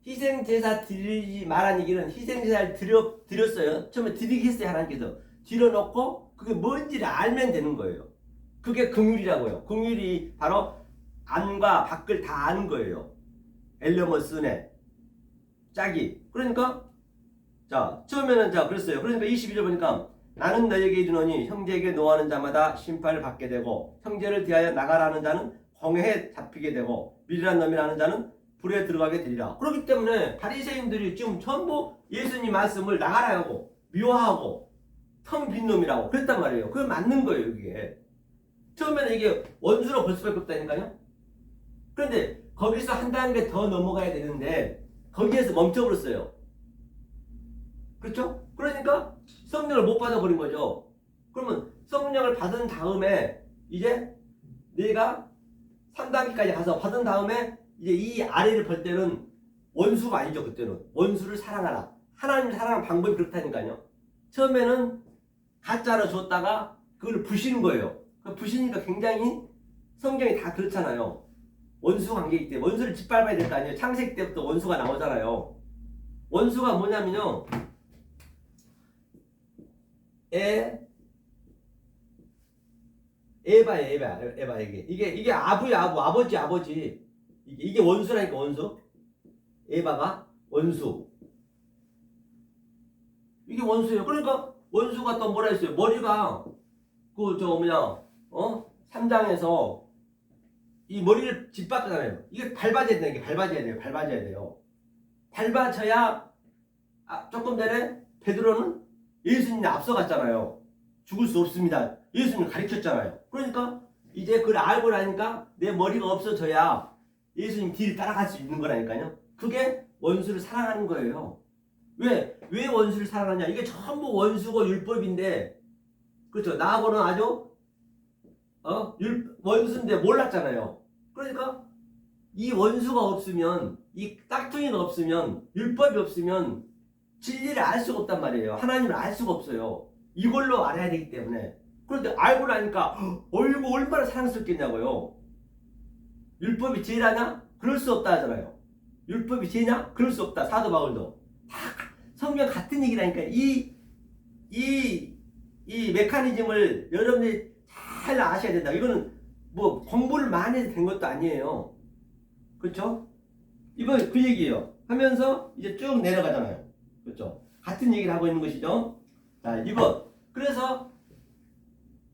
희생 제사 드리지 말한 얘기는 희생 제사를 드렸어요. 처음에 드리게 했어요. 하나님께서 드려놓고 그게 뭔지를 알면 되는 거예요. 그게 긍휼이라고요. 긍휼이 바로 안과 밖을 다 아는 거예요. 엘레머스네 짝이. 그러니까 자 처음에는 자 그랬어요. 그러니까 22절 보니까 나는 너에게 이르노니 형제에게 노하는 자마다 심판을 받게 되고 형제를 대하여 나가라는 자는 공회에 잡히게 되고 미련한 놈이라는 자는 불에 들어가게 되리라. 그렇기 때문에 바리새인들이 지금 전부 예수님 말씀을 나가라 하고 미워하고 텅 빈 놈이라고 그랬단 말이에요. 그게 맞는 거예요. 이게 처음에는 이게 원수로 볼 수밖에 없다니까요. 그런데 거기서 한 단계 더 넘어가야 되는데 거기에서 멈춰버렸어요. 그렇죠? 그러니까 성령을 못 받아버린 거죠. 그러면 성령을 받은 다음에 이제 내가 3단계까지 가서 받은 다음에 이제 이 아래를 볼 때는 원수가 아니죠. 그때는 원수를 사랑하라. 하나님을 사랑하는 방법이 그렇다니까요. 처음에는 가짜로 줬다가 그걸 부시는 거예요. 부시니까 굉장히 성경이 다 그렇잖아요. 원수 관계이기 때문에 원수를 짓밟아야 될 거 아니에요. 창세기 때부터 원수가 나오잖아요. 원수가 뭐냐면요. 에바에게 이게 아부야 아버지 이게 원수라니까 원수. 에바가 원수. 이게 원수예요. 그러니까 원수가 또 뭐라 했어요? 머리가 그 저 뭐냐 3장에서 이 머리를 짓밟잖아요. 이게 밟아져야 돼요. 밟아져야 돼요. 밟아져야 조금 전에 베드로는 예수님이 앞서갔잖아요. 죽을 수 없습니다. 예수님을 가르쳤잖아요. 그러니까 이제 그걸 알고 나니까 내 머리가 없어져야 예수님 뒤를 따라갈 수 있는 거라니까요. 그게 원수를 사랑하는 거예요. 왜 원수를 사랑하냐? 이게 전부 원수고 율법인데, 그렇죠? 나하고는 아주 원수인데 몰랐잖아요. 그러니까 이 원수가 없으면, 이 짝퉁이가 없으면, 율법이 없으면 진리를 알 수가 없단 말이에요. 하나님을 알 수가 없어요. 이걸로 알아야 되기 때문에. 그런데 알고 나니까 이거 얼마나 사랑스럽겠냐고요. 율법이 죄라냐? 그럴 수 없다 하잖아요. 율법이 죄냐? 그럴 수 없다. 사도 바울도. 다 성경 같은 얘기라니까. 이 메커니즘을 여러분들이 잘 아셔야 된다. 이거는 뭐 공부를 많이 해서 된 것도 아니에요. 그렇죠? 이건 그 얘기예요. 하면서 이제 쭉 내려가잖아요. 그렇죠? 같은 얘기를 하고 있는 것이죠. 자, 이거. 그래서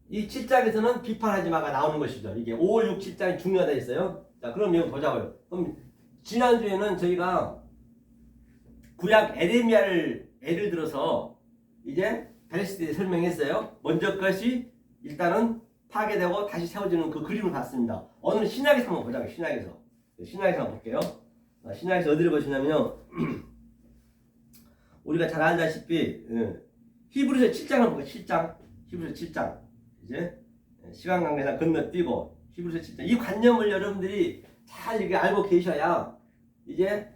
이 7장에서는 비판하지 마가 나오는 것이죠. 이게 5, 6, 7장이 중요하다 했어요. 자, 그럼 이거 보자고요. 그럼 지난주에는 저희가 구약 에레미야를 예를 들어서 이제 베레스트에 설명했어요. 먼저 것이 일단은 파괴되고 다시 세워지는 그 그림을 봤습니다. 오늘은 신약에서 한번 보자고요. 신약에서 한번 볼게요. 신약에서 어디를 보시냐면요. 우리가 잘 알다시피 히브리서 7장을 볼게요. 7장. 히브리서 7장. 이제 시간 관계상 건너뛰고 히브리서 7장. 이 관념을 여러분들이 잘 이렇게 알고 계셔야 이제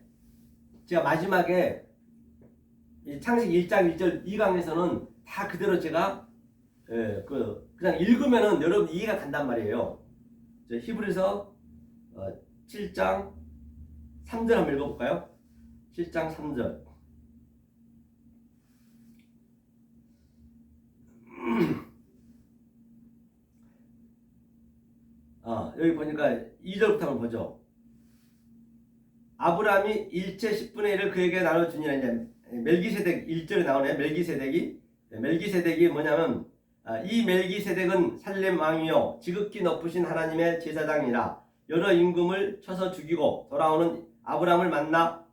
제가 마지막에 이 창세기 1장 1절 2강에서는 다 그대로 제가 그냥 읽으면은 여러분 이해가 간단 말이에요. 히브리서 7장 3절 한번 읽어볼까요? 7장 3절. 여기 보니까 2절부터 한번 보죠. 아브라함이 일체 10분의 1을 그에게 나눠주니라. 이제 멜기세덱 1절에 나오네. 멜기세덱이 뭐냐면 이 멜기세덱은 살렘 왕이요 지극히 높으신 하나님의 제사장이라. 여러 임금을 쳐서 죽이고 돌아오는 아브라함을 만나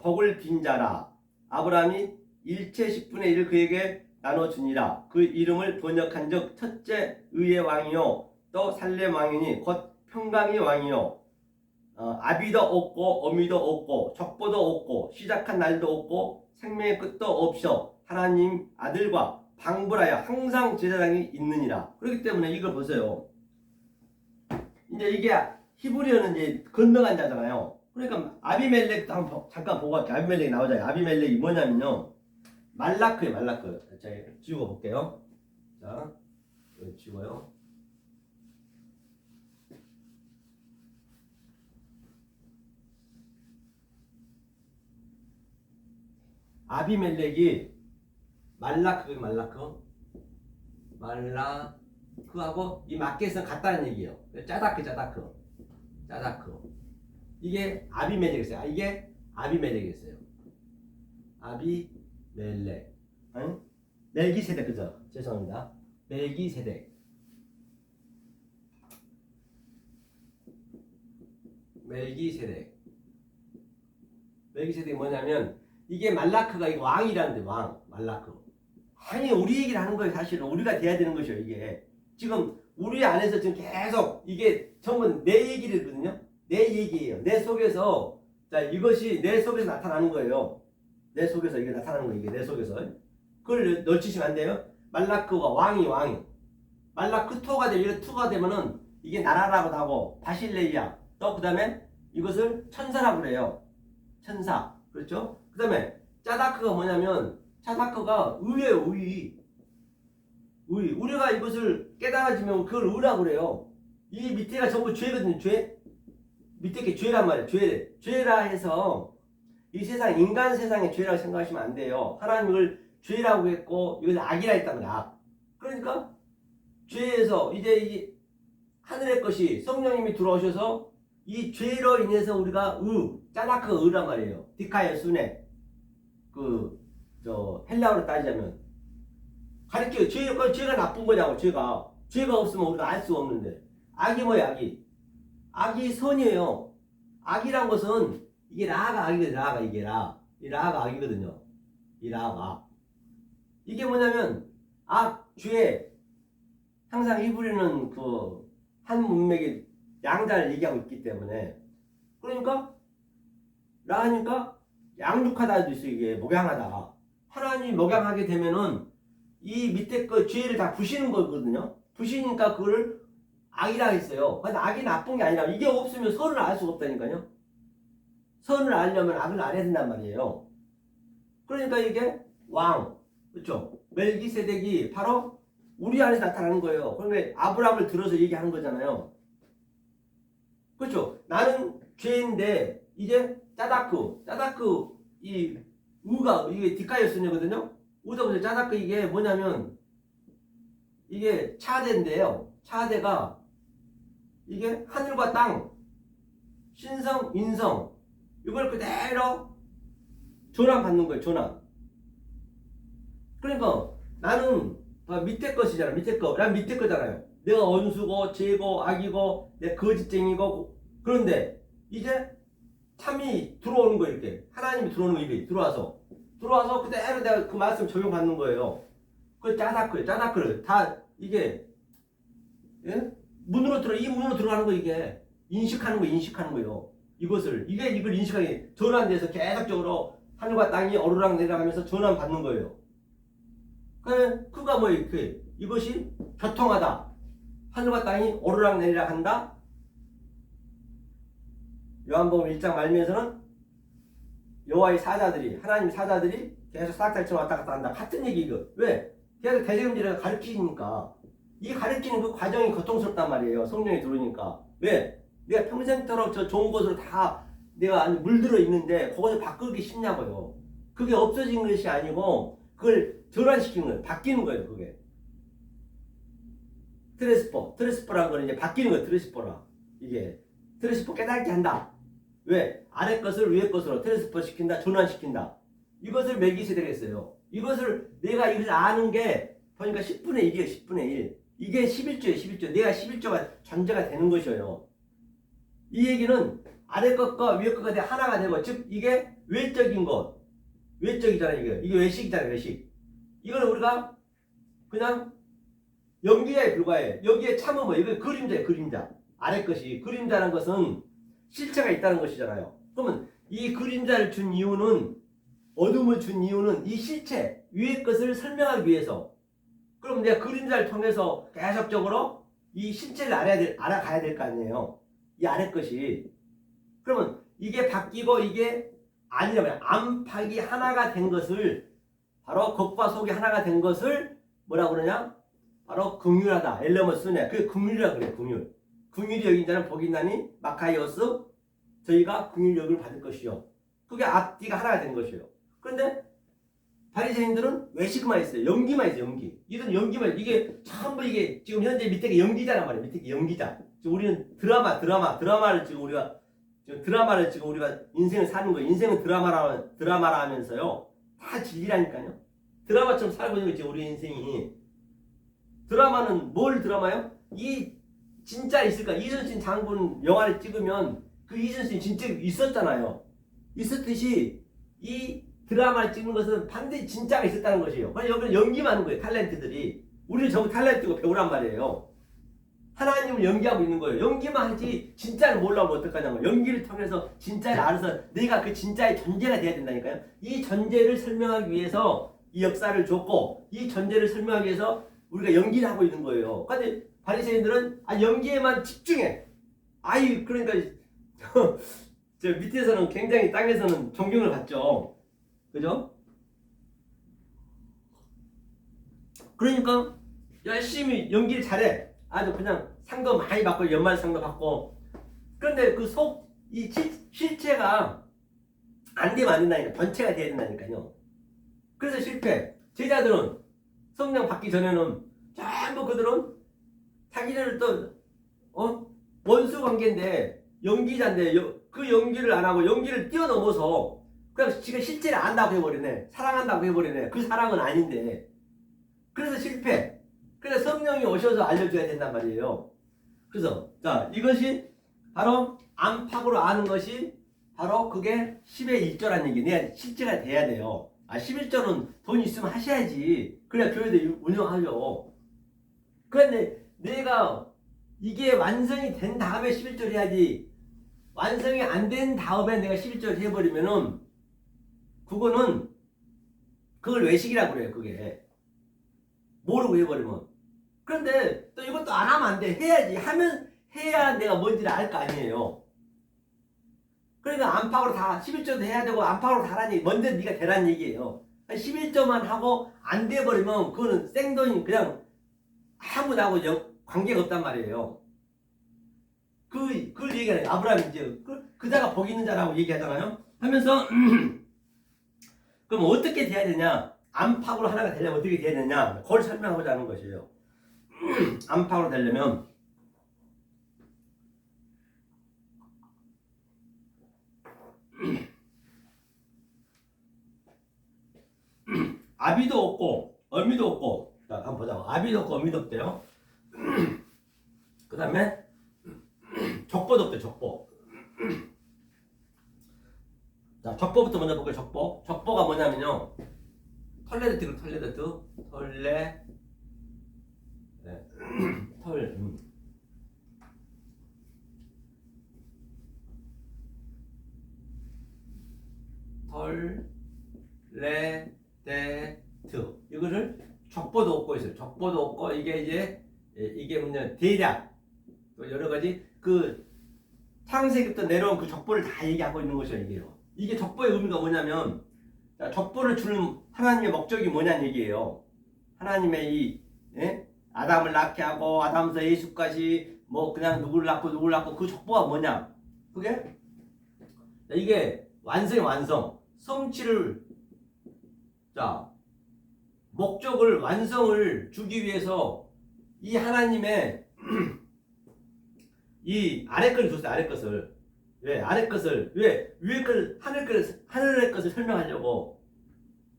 복을 빈 자라. 아브라함이 일체 10분의 1을 그에게 나눠주니라. 그 이름을 번역한 적 첫째 의의 왕이요 또 살렘 왕이니 곧 평강의 왕이요 아비도 없고 어미도 없고 족보도 없고 시작한 날도 없고 생명의 끝도 없어 하나님 아들과 방불하여 항상 제사장이 있느니라. 그렇기 때문에 이걸 보세요. 이제 이게 히브리어는 이제 건너간 자잖아요. 그러니까 아비멜렉도 한번 잠깐 보고 갈게요. 아비멜렉이 나오잖아요. 아비멜렉이 뭐냐면요, 말라크예요. 말라크. 자, 지우고 볼게요. 자, 여기 지우고요. 아비멜렉이 말라크하고 이 마켓은 같다는 얘기예요. 짜다크. 이게 아비멜렉이었어요. 이게 아비멜렉이었어요. 아비멜렉. 응? 멜기세덱, 그죠? 죄송합니다. 멜기세덱이 뭐냐면 이게 말라크가 이거 왕이라는데 말라크. 아니 우리 얘기를 하는 거예요. 사실은 우리가 돼야 되는 것이에요. 이게 지금 우리 안에서 지금 계속 이게 전부 내 얘기거든요. 내 얘기예요. 내 속에서 자 이것이 내 속에서 나타나는 거예요. 내 속에서 이게 나타나는 거예요. 이게 내 속에서 그걸 놓치시면 안 돼요. 말라크가 왕이 말라크토가 되면 투가 되면은 이게 나라라고도 하고 바실레이아 또 그다음에 이것을 천사라고 그래요. 천사. 그렇죠? 그 다음에 짜다크가 뭐냐면 짜다크가 의예요. 의. 우리가 이것을 깨달아지면 그걸 의라고 그래요. 이 밑에가 전부 죄거든요. 죄. 밑에 게 죄란 말이에요. 죄라 해서 이 세상 인간 세상의 죄라고 생각하시면 안 돼요. 하나님을 죄라고 했고 이것을 악이라 했단 말이야. 악. 그러니까 죄에서 이제 이 하늘의 것이 성령님이 들어오셔서 이 죄로 인해서 우리가 짜다크 의란 말이에요. 디카의 순에 헬라어로 따지자면 가르쳐요. 죄가 나쁜 거냐고. 죄가 없으면 우리가 알 수가 없는데 악이 뭐야? 악이 선이에요. 악이란 것은 이게 라가 악이거든요. 이 라가 악이거든요. 이 라가 이게 뭐냐면 죄 항상 히브리는 한 문맥의 양자를 얘기하고 있기 때문에 그러니까 라하니까 양육하다도 있어요. 이게 목양하다. 하나님이 목양하게 되면은 이 밑에 거 죄를 다 부시는 거거든요. 부시니까 그걸 악이라 했어요. 근데 악이 나쁜 게 아니라 이게 없으면 선을 알 수가 없다니까요. 선을 알려면 악을 알아야 된단 말이에요. 그러니까 이게 왕, 그렇죠? 멜기세덱이 바로 우리 안에서 나타나는 거예요. 그러면 아브라함을 들어서 얘기하는 거잖아요. 그렇죠? 나는 죄인데 이제 짜다크 이 우가 이게 디카이오스거든요. 우다 보세요. 짜다크 이게 뭐냐면 이게 차대인데요. 차대가 이게 하늘과 땅, 신성, 인성 이걸 그대로 조남 받는 거예요. 조남. 그러니까 나는 밑에 것이잖아. 난 밑에 거잖아요. 내가 원수고 죄고 악이고 내 거짓쟁이고 그런데 이제 참이 들어오는 거예요. 이렇게 하나님이 들어오는 거예요. 이게 들어와서 그대로 내가 그 말씀 적용받는 거예요. 그 짜다크를 다 이게 문으로 들어가는 거. 이게 인식하는 거예요. 이걸 인식하게 전환돼서 계속적으로 하늘과 땅이 오르락 내려가면서 전환 받는 거예요. 그가 뭐예요? 이것이 교통하다. 하늘과 땅이 오르락 내리락 한다. 요한복음 1장 말미에서는 여호와의 사자들이 하나님 사자들이 계속 사닥달처럼 왔다 갔다 한다. 같은 얘기고 왜? 계속 대세금들을 가르치니까 이 가르치는 그 과정이 고통스럽단 말이에요. 성령이 들어오니까 왜? 내가 평생토록 저 좋은 곳으로 다 내가 물들어 있는데 그것을 바꾸기 쉽냐고요. 그게 없어진 것이 아니고 그걸 전환시키는 거예요. 바뀌는 거예요. 그게 트랜스포라는 거는 이제 바뀌는 거예요. 트랜스포라 이게 트랜스포 깨닫게 한다. 왜? 아래 것을 위에 것으로 트랜스포 시킨다. 전환시킨다. 이것을 멜기세덱했어요. 이것을 내가 이것을 아는 게 보니까 10분의 1이에요. 10분의 1. 이게 11조예요. 11조. 내가 11조가 전제가 되는 것이에요. 이 얘기는 아래 것과 위에 것과 하나가 되고 즉 이게 외적인 것. 외적이잖아요. 이게 외식이잖아요. 외식. 이거는 우리가 그냥 연기자에 불과해. 여기에 참은 뭐 이거 그림자예요. 그림자. 아래 것이 그림자라는 것은 실체가 있다는 것이잖아요. 그러면 이 그림자를 준 이유는 어둠을 준 이유는 이 실체 위의 것을 설명하기 위해서. 그럼 내가 그림자를 통해서 계속적으로 이 실체를 알아가야 될 거 아니에요. 이 아래 것이. 그러면 이게 바뀌고 이게 아니라면 안팎이 하나가 된 것을 바로 겉과 속이 하나가 된 것을 뭐라고 그러냐? 바로 긍휼하다. 엘레머스네. 그게 긍휼이라 그래. 긍휼. 긍휼이 여긴 자는 복이 있나니 마카이오스 저희가 긍휼력을 받을 것이요. 그게 앞뒤가 하나가 된 것이요. 그런데 바리새인들은 외식만 있어요. 연기만 있어요. 연기. 이들은 연기만 있어요. 이게 전부 이게 지금 현재 밑에 게 연기자란 말이에요. 밑에 게 연기자. 지금 우리는 드라마를 지금 우리가 인생을 사는 거예요. 인생은 드라마라 하면서요. 다 진리라니까요. 드라마처럼 살고 있는 거지 우리 인생이. 드라마는 뭘 드라마요? 이 진짜 있을까? 이순신 장군 영화를 찍으면 그 이순신이 진짜 있었잖아요. 있었듯이 이 드라마를 찍는 것은 반드시 진짜가 있었다는 것이에요. 그래서 여기는 연기만 하는 거예요. 탤런트들이. 우리는 전부 탤런트고 배우란 말이에요. 하나님을 연기하고 있는 거예요. 연기만 하지 진짜를 몰라면 어떡하냐고. 연기를 통해서 진짜를 알아서 내가 그 진짜의 전제가 돼야 된다니까요. 이 전제를 설명하기 위해서 이 역사를 줬고 이 전제를 설명하기 위해서 우리가 연기를 하고 있는 거예요. 그런데 바리새인들은 연기에만 집중해. 그러니까 저 밑에서는 굉장히 땅에서는 존경을 받죠. 그죠? 그러니까 열심히 연기를 잘해. 아주 그냥 상도 많이 받고 연말 상도 받고. 그런데 그 이 실체가 안 되면 안 된다니까. 전체가 돼야 된다니까요. 그래서 실패. 제자들은 성령 받기 전에는 전부 그들은 자기들을 원수 관계인데 연기자인데 그 연기를 안 하고 연기를 뛰어넘어서 그냥 지가 실제를 안다고 해버리네. 사랑한다고 해버리네. 그 사랑은 아닌데. 그래서 실패. 그래서 성령이 오셔서 알려줘야 된단 말이에요. 그래서 자 이것이 바로 안팎으로 아는 것이 바로 그게 10의 1조라는 얘기. 내가 실제가 돼야 돼요. 11조는 돈 있으면 하셔야지. 그래야 교회도 운영하죠. 그런데 내가 이게 완성이 된 다음에 11조를 해야지. 완성이 안 된 다음에 내가 11조를 해버리면은 그걸 외식이라고 그래요. 그게 모르고 해버리면. 그런데 또 이것도 안 하면 안 돼. 해야지. 해야 내가 뭔지를 알 거 아니에요. 그러니까 안팎으로 다 11조도 해야 되고 안팎으로 다라니 먼저 네가 되란 얘기예요. 11조만 하고 안 돼버리면 그거는 생돈이 그냥 아무나하고 관계가 없단 말이에요. 그걸 얘기하는 아브라함이 이제 그자가 복 있는 자라고 얘기하잖아요. 하면서 그럼 어떻게 돼야 되냐? 안팎으로 하나가 되려면 어떻게 돼야 되냐? 그걸 설명하고자 하는 것이에요. 안팎으로 되려면 아비도 없고 어미도 없고. 자 한번 보자고. 아비도 없고 어미도 없대요. 그 다음에 족보도 없대. 족보. 자 족보부터 먼저 볼게요. 족보가 뭐냐면요, 털레 털레데트. 이거를 족보도 없고 있어요. 족보도 없고 이게 뭐냐 대략 또 여러 가지 그 창세기부터 내려온 그 족보를 다 얘기하고 있는 것이에요. 이게요. 이게 족보의 의미가 뭐냐면, 자, 족보를 주는 하나님의 목적이 뭐냐는 얘기예요. 하나님의 이 아담을 낳게 하고 아담에서 예수까지 뭐 그냥 누구를 낳고 그 족보가 뭐냐? 그게 이게 완성의 완성, 성취를 자 목적을 완성을 주기 위해서 이 하나님의 이 아래 것을 줬어요. 아래 것을. 왜 아래 것을 왜 위에 것 하늘의 것을 설명하려고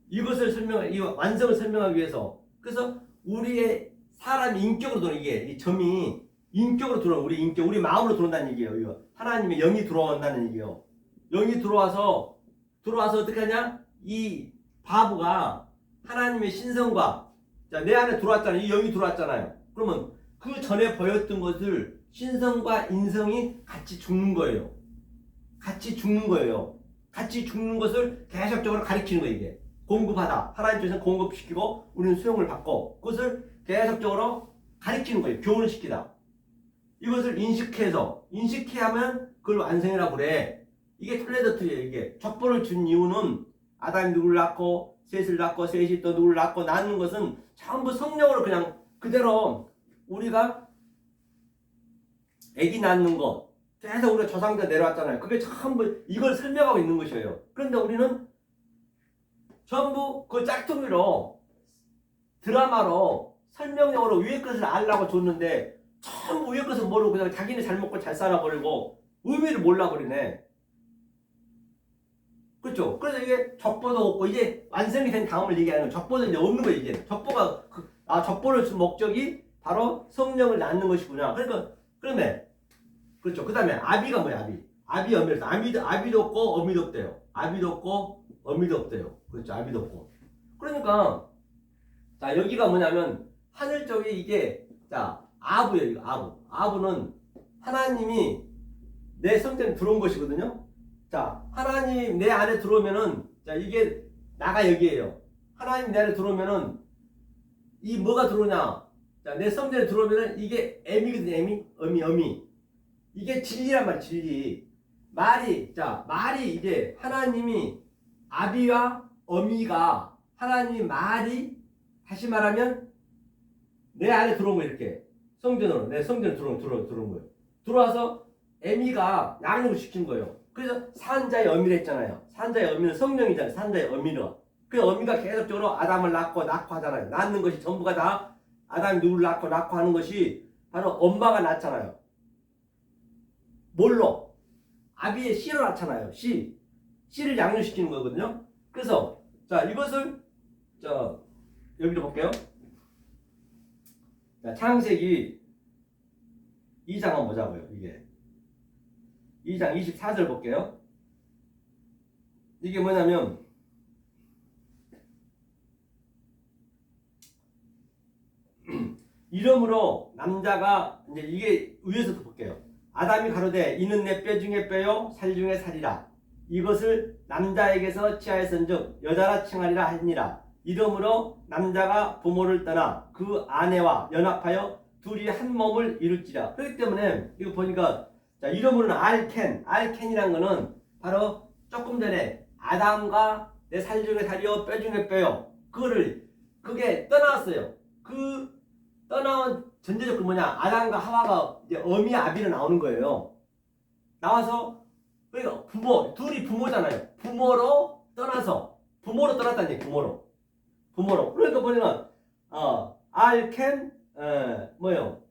이것을 이 완성을 설명하기 위해서. 그래서 우리의 사람 인격으로 들어오는 이게 이 점이 인격으로 들어오는 우리 인격 우리 마음으로 들어온다는 얘기예요. 이거 하나님의 영이 들어온다는 얘기예요. 영이 들어와서 어떻게 하냐? 이 바보가 하나님의 신성과 자, 내 안에 들어왔잖아요. 이 영이 들어왔잖아요. 그러면 그 전에 보였던 것을 신성과 인성이 같이 죽는 거예요. 같이 죽는 거예요. 같이 죽는 것을 계속적으로 가리키는 거예요. 이게 공급하다. 하나님 쪽에서는 공급시키고 우리는 수용을 받고 그것을 계속적으로 가리키는 거예요. 교훈을 시키다. 이것을 인식해야 하면 그걸 완성이라고 그래. 이게 톨레더트예요. 이게 족보를 준 이유는 아담이 누구를 낳고 셋을 낳고 셋이 또 누구를 낳고 낳는 것은 전부 성령으로 그냥 그대로 우리가 아기 낳는 거 계속 우리가 조상들 내려왔잖아요. 그게 전부 이걸 설명하고 있는 것이에요. 그런데 우리는 전부 그 짝퉁이로 드라마로 설명용으로 위에 것을 알라고 줬는데 전부 위에 것을 모르고 그냥 자기는 잘 먹고 잘 살아버리고 의미를 몰라버리네. 그렇죠? 그래서 이게 족보도 없고 이제 완성이 된 다음을 얘기하는 거예요. 족보도 이제 없는 거예요. 이제 족보가 족보를 준 목적이 바로 성령을 낳는 것이구나. 그러니까 그러면 그렇죠. 그 다음에 아비가 뭐야? 아비 어미도 아비도 없고 어미도 없대요. 아비도 없고 어미도 없대요. 그렇죠. 아비도 없고. 그러니까 자 여기가 뭐냐면 하늘 쪽에 이게 자 아부예요. 이거 아부는 하나님이 내 성전에 들어온 것이거든요. 자 하나님 내 안에 들어오면은 자 이게 나가 여기에요. 하나님 내 안에 들어오면은 이 뭐가 들어오냐? 자 내 성전에 들어오면은 이게 M이거든요. 어미. 이게 진리란 말이야. 진리. 말이 이제 하나님이 아비와 어미가 하나님 말이 다시 말하면 내 안에 들어온 거예요. 이렇게 성전으로 내 성전에 들어온 거예요. 들어와서 애미가 양육을 시킨 거예요. 그래서 산자의 어미를 했잖아요. 산자의 어미는 성령이잖아요. 산자의 어미로. 그 어미가 계속적으로 아담을 낳고 하잖아요. 낳는 것이 전부가 다 아담이 누구를 낳고 하는 것이 바로 엄마가 낳잖아요. 뭘로? 아비의 씨로 낳잖아요. 씨를 양육시키는 거거든요. 그래서 자 이것을 자 여기로 볼게요. 자 창세기 2장 한번 보자고요. 이게 2장 24절 볼게요. 이게 뭐냐면 이러므로 남자가 이제 이게 위에서도 볼게요. 아담이 가로되 이는 내 뼈 중에 뼈요 살 중에 살이라. 이것을 남자에게서 취하였은즉 여자라 칭하리라 하니라. 이러므로 남자가 부모를 떠나 그 아내와 연합하여 둘이 한 몸을 이룰지라. 그렇기 때문에 이거 보니까 자 이러므로는 알켄이라는 거는 바로 조금 전에 아담과 내 살 중에 살이요 뼈 중에 뼈요 그게 떠나왔어요. 그 떠나온 전제적으로 뭐냐? 아담과 하와가 이제 어미 아비로 나오는 거예요. 나와서 그러니까 둘이 부모잖아요. 부모로 떠났다는 얘기. 부모로. 그러니까 보니까 알켄 뭐요?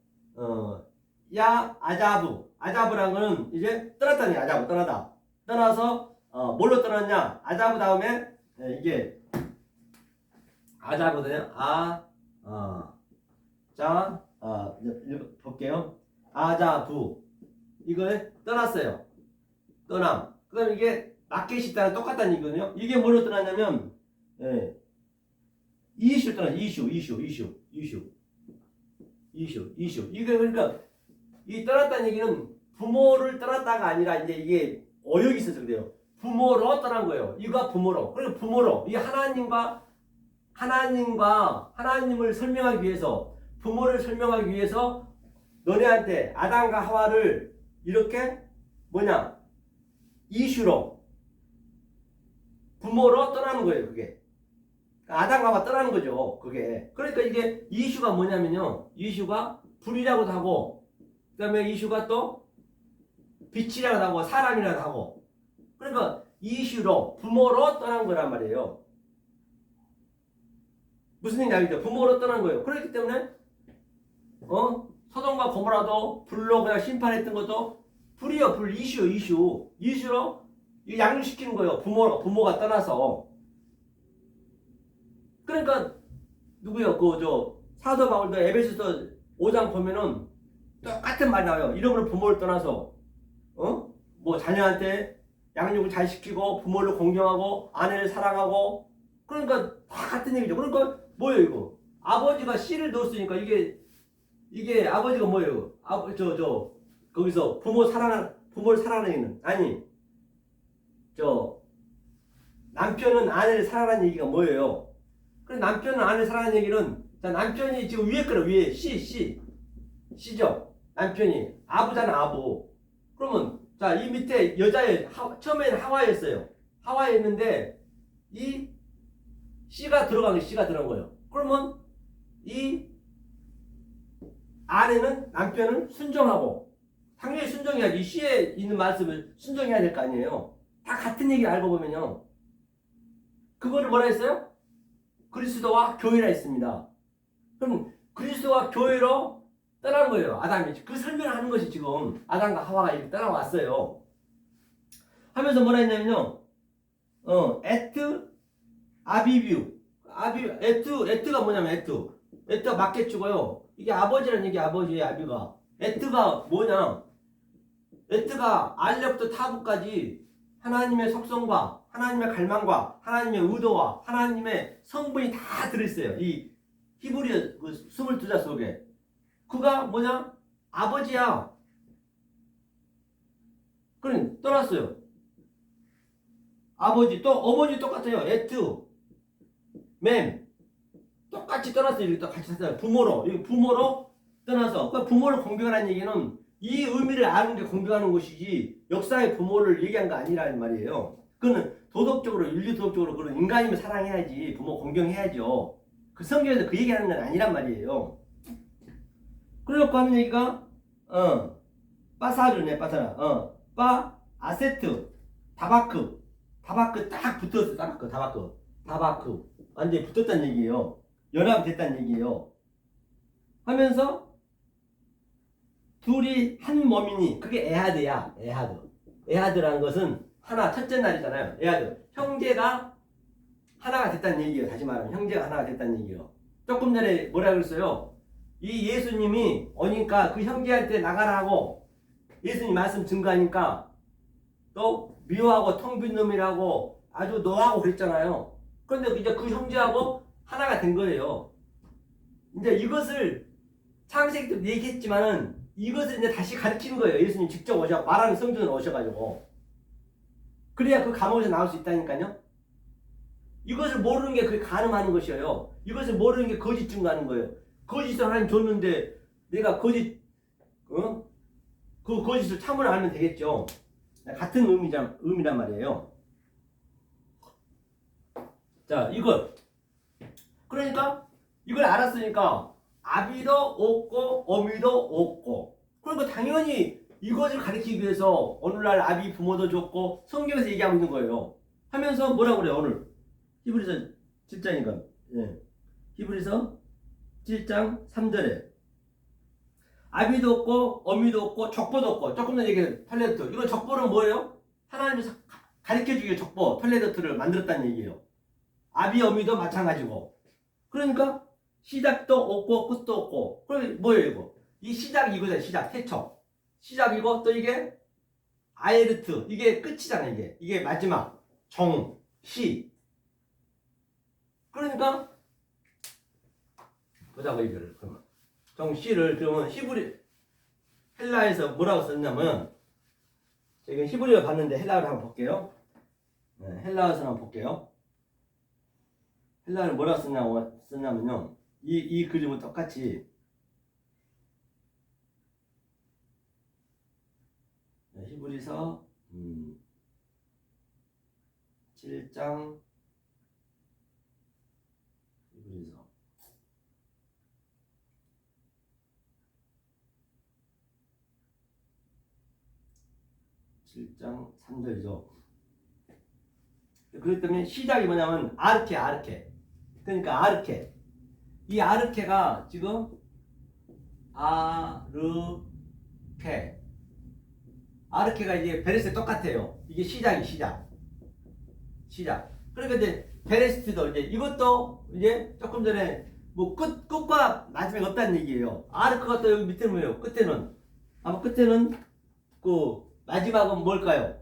아자브란 거는 이제 떠났다는 얘기. 아자브 떠나서 뭘로 떠났냐? 아자브 다음에 이게 아자거든요. 볼게요. 아자부. 이걸 떠났어요. 그 다음에 이게 마켓이 있다는 똑같다는 얘기거든요. 이게 뭐로 떠났냐면, 이슈 떠났어요. 이슈. 이게 그러니까, 이 떠났다는 얘기는 부모를 떠났다가 아니라 이제 이게 어역이 있어서 그래요. 부모로 떠난 거예요. 이거 부모로. 그리고 부모로. 이 하나님을 설명하기 위해서 부모를 설명하기 위해서 너네한테 아담과 하와를 이렇게 이슈로 부모로 떠나는 거예요, 그게. 아담과 떠나는 거죠, 그게. 그러니까 이게 이슈가 뭐냐면요. 이슈가 불이라고도 하고, 그 다음에 이슈가 또 빛이라고도 하고, 사람이라고도 하고. 그러니까 이슈로, 부모로 떠난 거란 말이에요. 무슨 얘기인지 알겠죠? 부모로 떠난 거예요. 그렇기 때문에, 소돔과 고모라도 불로 그냥 심판했던 것도 불이요, 불, 이슈로 양육시키는 거예요. 부모가 떠나서. 그러니까 누구요? 사도 바울도 에베소서 5장 보면은 똑같은 말이 나와요. 이름으로 부모를 떠나서 뭐 자녀한테 양육을 잘 시키고 부모를 공경하고 아내를 사랑하고 그러니까 다 같은 얘기죠. 그러니까 뭐예요 이거? 아버지가 씨를 넣었으니까 이게 아버지가 뭐예요? 거기서 부모를 사랑하는 얘기는 아니 남편은 아내를 사랑하는 얘기가 뭐예요? 그래 남편은 아내를 사랑하는 얘기는 자 남편이 지금 위에 거라 위에 씨죠. 남편이 아부잖아 아부. 그러면 자 이 밑에 여자의 처음에는 하와였어요. 하와였는데 이 씨가 들어간 거예요. 그러면 이 아내는 남편은 순종하고 당연히 순종해야지. 이 씨에 있는 말씀을 순종해야 될 거 아니에요. 다 같은 얘기 알고 보면요. 그거를 뭐라 했어요? 그리스도와 교회라 했습니다. 그럼 그리스도와 교회로 떠난 거예요. 아담이. 그 설명을 하는 것이 지금 아담과 하와가 이렇게 떠나왔어요. 하면서 뭐라 했냐면요. 에트 아비뷰. 에트가 뭐냐면 에트가 맞겠주고요. 이게 아버지라는 얘기 아버지의 아비가. 에트가 뭐냐. 에트가 알렙부터 타부까지 하나님의 속성과 하나님의 갈망과 하나님의 의도와 하나님의 성분이 다 들어있어요. 이 히브리 그 22자 속에. 그가 뭐냐? 아버지야. 그래 떠났어요. 아버지 또 어머니 똑같아요. 에트, 맴 똑같이 떠났어요. 이렇게 또 같이 샀어요. 부모로 떠나서 그 부모를 공경하라는 얘기는 이 의미를 아는 게 공경하는 것이지 역사의 부모를 얘기한 거 아니라는 말이에요. 그거는 인류 도덕적으로 그런 인간이면 사랑해야지 부모 공경해야죠. 그 성경에서 그 얘기하는 건 아니란 말이에요. 그래놓고 하는 얘기가 빠사르네 빠사라 빠 아세트 다바크 딱 붙었어. 다바크 완전히 붙었다는 얘기예요. 연합됐다는 얘기예요. 하면서 둘이 한 몸이니 그게 에하드야. 에하드라는 것은 하나 첫째 날이잖아요. 에하드 형제가 하나가 됐다는 얘기예요. 다시 말하면 형제가 하나가 됐다는 얘기예요. 조금 전에 뭐라 그랬어요? 이 예수님이 오니까 그 형제한테 나가라 하고 예수님 말씀 증거하니까 또 미워하고 텅 빈 놈이라고 아주 노하고 그랬잖아요. 그런데 이제 그 형제하고 하나가 된 거예요. 이제 이것을 창세기 때도 얘기했지만은 이것을 이제 다시 가르치는 거예요. 예수님 직접 말하는 성전으로 오셔가지고. 그래야 그 감옥에서 나올 수 있다니까요. 이것을 모르는 게 그게 가늠하는 것이에요. 이것을 모르는 게 거짓 증거하는 거예요. 거짓을 하나님 줬는데 내가 그 거짓을 참으로 알면 되겠죠. 같은 의미란 말이에요. 자, 그러니까 이걸 알았으니까 아비도 없고 어미도 없고 그러니까 당연히 이것을 가르치기 위해서 오늘날 아비 부모도 줬고 성경에서 얘기하고 있는 거예요. 하면서 뭐라고 그래요 오늘 히브리서 7장이니까 히브리서 7장 3절에 아비도 없고 어미도 없고 족보도 없고 조금 전에 얘기한 톨레도트 이건 족보는 뭐예요? 하나님이 가르쳐주기 족보 톨레도트를 만들었다는 얘기예요. 아비 어미도 마찬가지고 그러니까 시작도 없고 끝도 없고 그럼 뭐예요 이거? 이 시작이 이거잖아요. 태초 시작이고 또 이게 아에르트 이게 끝이잖아요. 이게 마지막 시 그러니까 보자고 이거를 그러면 정시를 그러면 헬라에서 뭐라고 썼냐면 제가 히브리어 봤는데 헬라어를 한번 볼게요. 헬라어에서 한번 볼게요. 헬라어를 뭐라고 썼냐면요. 이 그림은 똑같이 히브리서 7장 1에서 7장 3절이죠. 그렇기 때문에 시작이 뭐냐면 아르케. 그러니까 아르케. 이 아르케가 지금 아르케가 이제 베레스트 똑같아요. 이게 시작. 그러니까 이제 베레스트도 이제 이것도 이제 조금 전에 뭐 끝과 마지막이 없다는 얘기예요. 아르크가 또 여기 밑에 뭐예요? 끝에는 그 마지막은 뭘까요?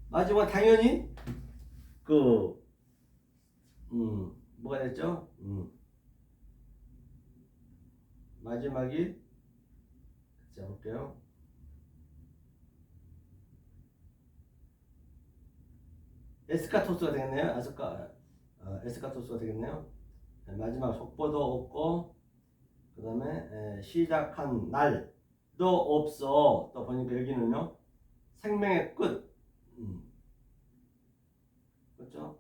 마지막 당연히 뭐가 됐죠? 마지막이 자 볼게요. 에스카토스가 되겠네요. 에스카토스가 되겠네요. 마지막 속보도 없고 그 다음에 시작한 날도 없어. 또 보니까 여기는요 생명의 끝. 그렇죠?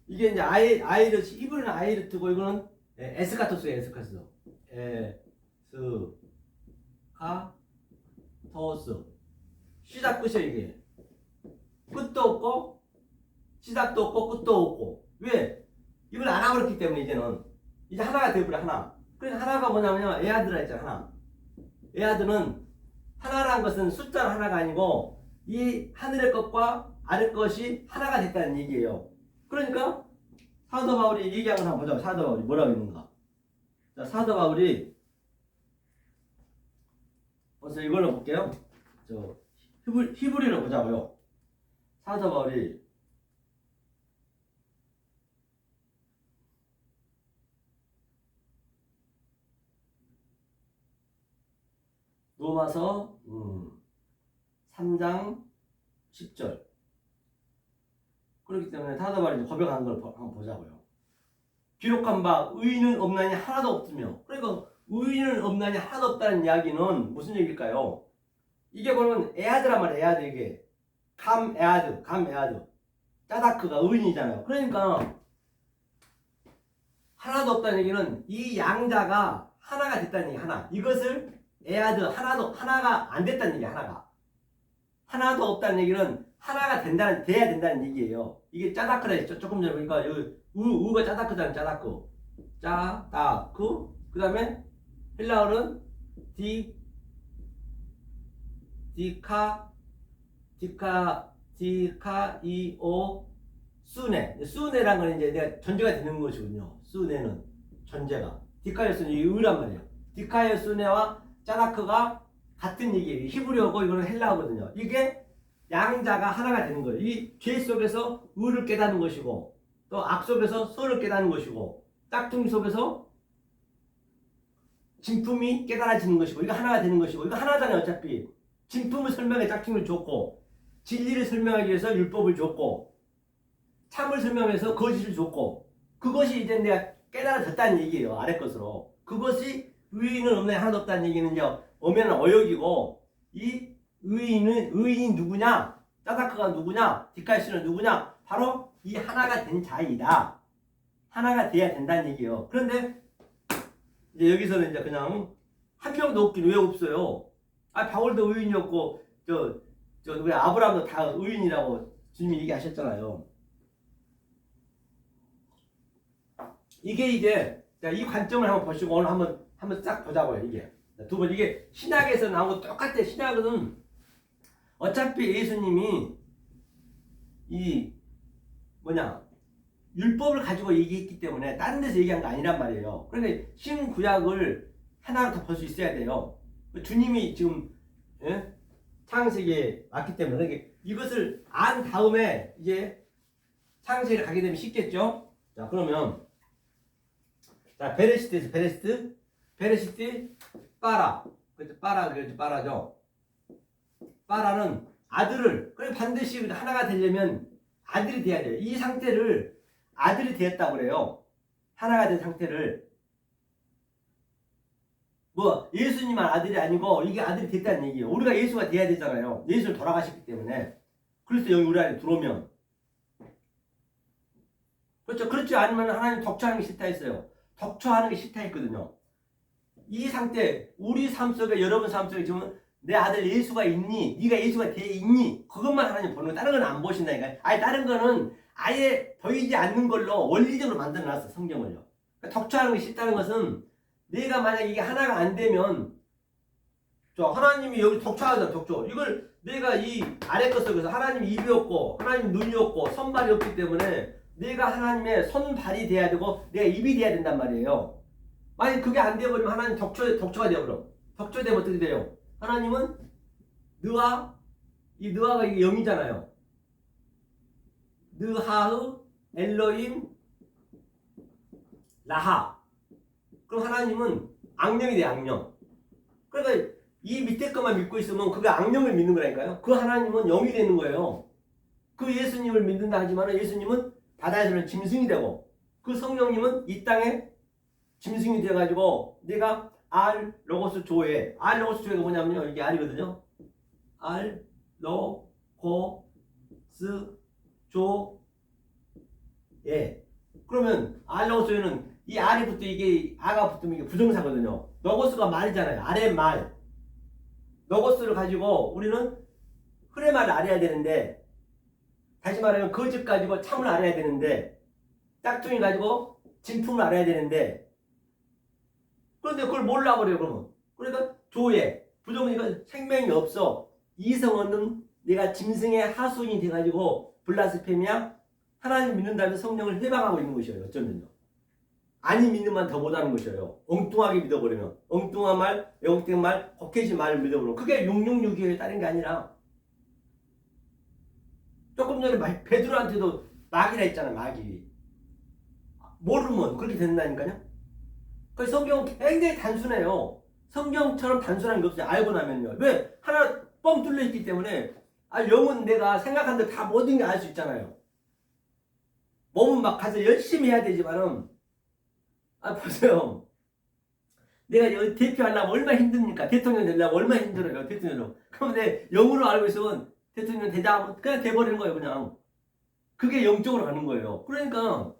이게 이제 아이르트, 히브리는 아이르트고 이거는 에스카토스예요. 에스카토스. 시작 끝이야 이게. 끝도 없고 시작도 없고 끝도 없고. 왜? 이걸 안 하고 그랬기 때문에 이제 하나가 되어버려 하나. 그래서 하나가 뭐냐면 에아드라 했잖아 하나. 에아드는 하나라는 것은 숫자 하나가 아니고 이 하늘의 것과 아래 것이 하나가 됐다는 얘기예요. 그러니까 사도 바울이 얘기한 걸 한번 보자. 사도 바울이 뭐라고 했는가. 자, 사도 바울이 벌써 이걸로 볼게요. 히브리로 보자고요. 사도 바울이 로마서 3장 10절. 그렇기 때문에 사도 바울이 고백한 걸 한번 보자고요. 기록한 바 의인은 없나니 하나도 없으며. 그러니까 의인은 없나니 하나도 없다는 이야기는 무슨 얘기일까요? 이게 보면 에아드란 말이에요. 에아드 이게 감 에아드. 짜다크가 의인이잖아요. 그러니까 하나도 없다는 얘기는 이 양자가 하나가 됐다는 얘기. 하나. 이것을 에아드 하나가 안 됐다는 얘기. 하나도 없다는 얘기는 하나가 돼야 된다는 얘기예요. 이게 짜다크라 했죠. 조금 전에 보니까 여기 우가 짜다크잖아요. 짜다크. 그 다음에 헬라어는 디카이오 수네란 건 이제 내가 전제가 되는 것이군요. 수네는 전제가 디카이오스는 이 의란 말이에요. 디카이오스네와 짜다크가 같은 얘기예요. 히브리어고 이거는 헬라어거든요. 이게 양자가 하나가 되는 거예요. 이 죄 속에서 의를 깨닫는 것이고 또 악 속에서 선을 깨닫는 것이고 짝퉁 속에서 진품이 깨달아지는 것이고 이거 하나가 되는 것이고 이거 하나잖아요. 어차피 진품을 설명해 짝퉁을 줬고 진리를 설명하기 위해서 율법을 줬고 참을 설명해서 거짓을 줬고 그것이 이제 내가 깨달아졌다는 얘기예요. 아래 것으로. 그것이 의인은 없네 하나도 없다는 얘기는 이제 엄연한 어역이고 이 의인이 누구냐? 짜다크가 누구냐? 디카이스는 누구냐? 바로 이 하나가 된 자이다. 하나가 돼야 된다는 얘기예요. 그런데 이제 여기서는 이제 그냥 한 명도 없긴 왜 없어요? 바울도 의인이었고 누구야 아브라함도 다 의인이라고 주님이 얘기하셨잖아요. 이게 이제 이 관점을 한번 보시고 오늘 한번 싹 보자고요. 이게 두 번 이게 신약에서 나온 거 똑같아. 신약은 어차피 예수님이 율법을 가지고 얘기했기 때문에 다른 데서 얘기한 거 아니란 말이에요. 그런데 신구약을 하나로 다 볼 수 있어야 돼요. 주님이 지금 창세기에 왔기 때문에 그러니까 이것을 안 다음에 이제 창세기를 가게 되면 쉽겠죠. 자 그러면 베레시트에서 베레시트 빠라. 그렇죠. 빠라죠. 빠라는 아들을 반드시 하나가 되려면 아들이 돼야 돼요. 이 상태를 아들이 되었다고 그래요. 하나가 된 상태를 뭐 예수님만 아들이 아니고 이게 아들이 됐다는 얘기예요. 우리가 예수가 돼야 되잖아요. 예수를 돌아가셨기 때문에. 그래서 여기 우리 안에 들어오면 그렇죠. 그렇지 않으면 하나님 덕처하는 게 싫다 했어요. 덕처하는 게 싫다 했거든요. 이 상태 우리 삶 속에 여러분 삶 속에 지금 내 아들 예수가 있니? 네가 예수가 돼 있니? 그것만 하나님 보는 거 다른 건 안 보신다니까. 아니 다른 거는 아예 보이지 않는 걸로 원리적으로 만들어놨어 성경을요. 그러니까 덕처하는 게 싫다는 것은 내가 만약 이게 하나가 안 되면 저 하나님이 여기 덕처하잖아 덕처. 이걸 내가 이 아래 것 속에서 하나님 입이 없고 하나님 눈이 없고 손발이 없기 때문에 내가 하나님의 손발이 돼야 되고 내가 입이 돼야 된단 말이에요. 만약 그게 안 되어버리면 하나님 덕처가 되어버려. 덕처 되면 어떻게 돼요? 하나님은 느하 이 느하가 이게 영이잖아요. 느하흐 엘로임 라하. 그럼 하나님은 악령이 돼 악령. 그러니까 이 밑에 것만 믿고 있으면 그게 악령을 믿는 거라니까요. 그 하나님은 영이 되는 거예요. 그 예수님을 믿는다 하지만 예수님은 바다에서는 짐승이 되고 그 성령님은 이 땅에 짐승이 돼가지고 내가 알 로고스 조에 알 로고스 조에가 뭐냐면요 이게 알이거든요. 알 로고스 조에 그러면 알 로고스 조에는 이 알이 붙어 이게 아가 붙으면 이게 부정사거든요. 로고스가 말이잖아요. 알의 말. 로고스를 가지고 우리는 흐의 말을 알아야 되는데 다시 말하면 거짓 가지고 참을 알아야 되는데 짝퉁이 가지고 진품을 알아야 되는데 그런데 그걸 몰라 버려요 그러면. 그러니까 조에 부정이가 생명이 없어. 이성 없는 내가 짐승의 하수인이 돼가지고 블라스페미아 하나님 믿는다면 성령을 해방하고 있는 것이에요. 어쩌면요. 아니 믿는만 더 못하는 것이에요. 엉뚱하게 믿어버리면 엉뚱한 말, 영땡 말, 헛개지 말을 믿어버리면 그게 666에 따른 게 아니라 조금 전에 베드로한테도 마귀라 했잖아 마귀. 모르면 그렇게 된다니까요. 그 성경은 굉장히 단순해요. 성경처럼 단순한 게 없어요. 알고 나면요. 왜? 하나 뻥 뚫려 있기 때문에 영은 내가 생각한 대로 다 모든 게 알 수 있잖아요. 몸은 막 가서 열심히 해야 되지만은 보세요. 내가 여기 대표하려면 얼마나 힘듭니까? 대통령 되려면 얼마나 힘들어요. 대통령으로. 그런데 영으로 알고 있으면 대통령 되자 그냥 돼버리는 거예요. 그냥. 그게 영적으로 가는 거예요. 그러니까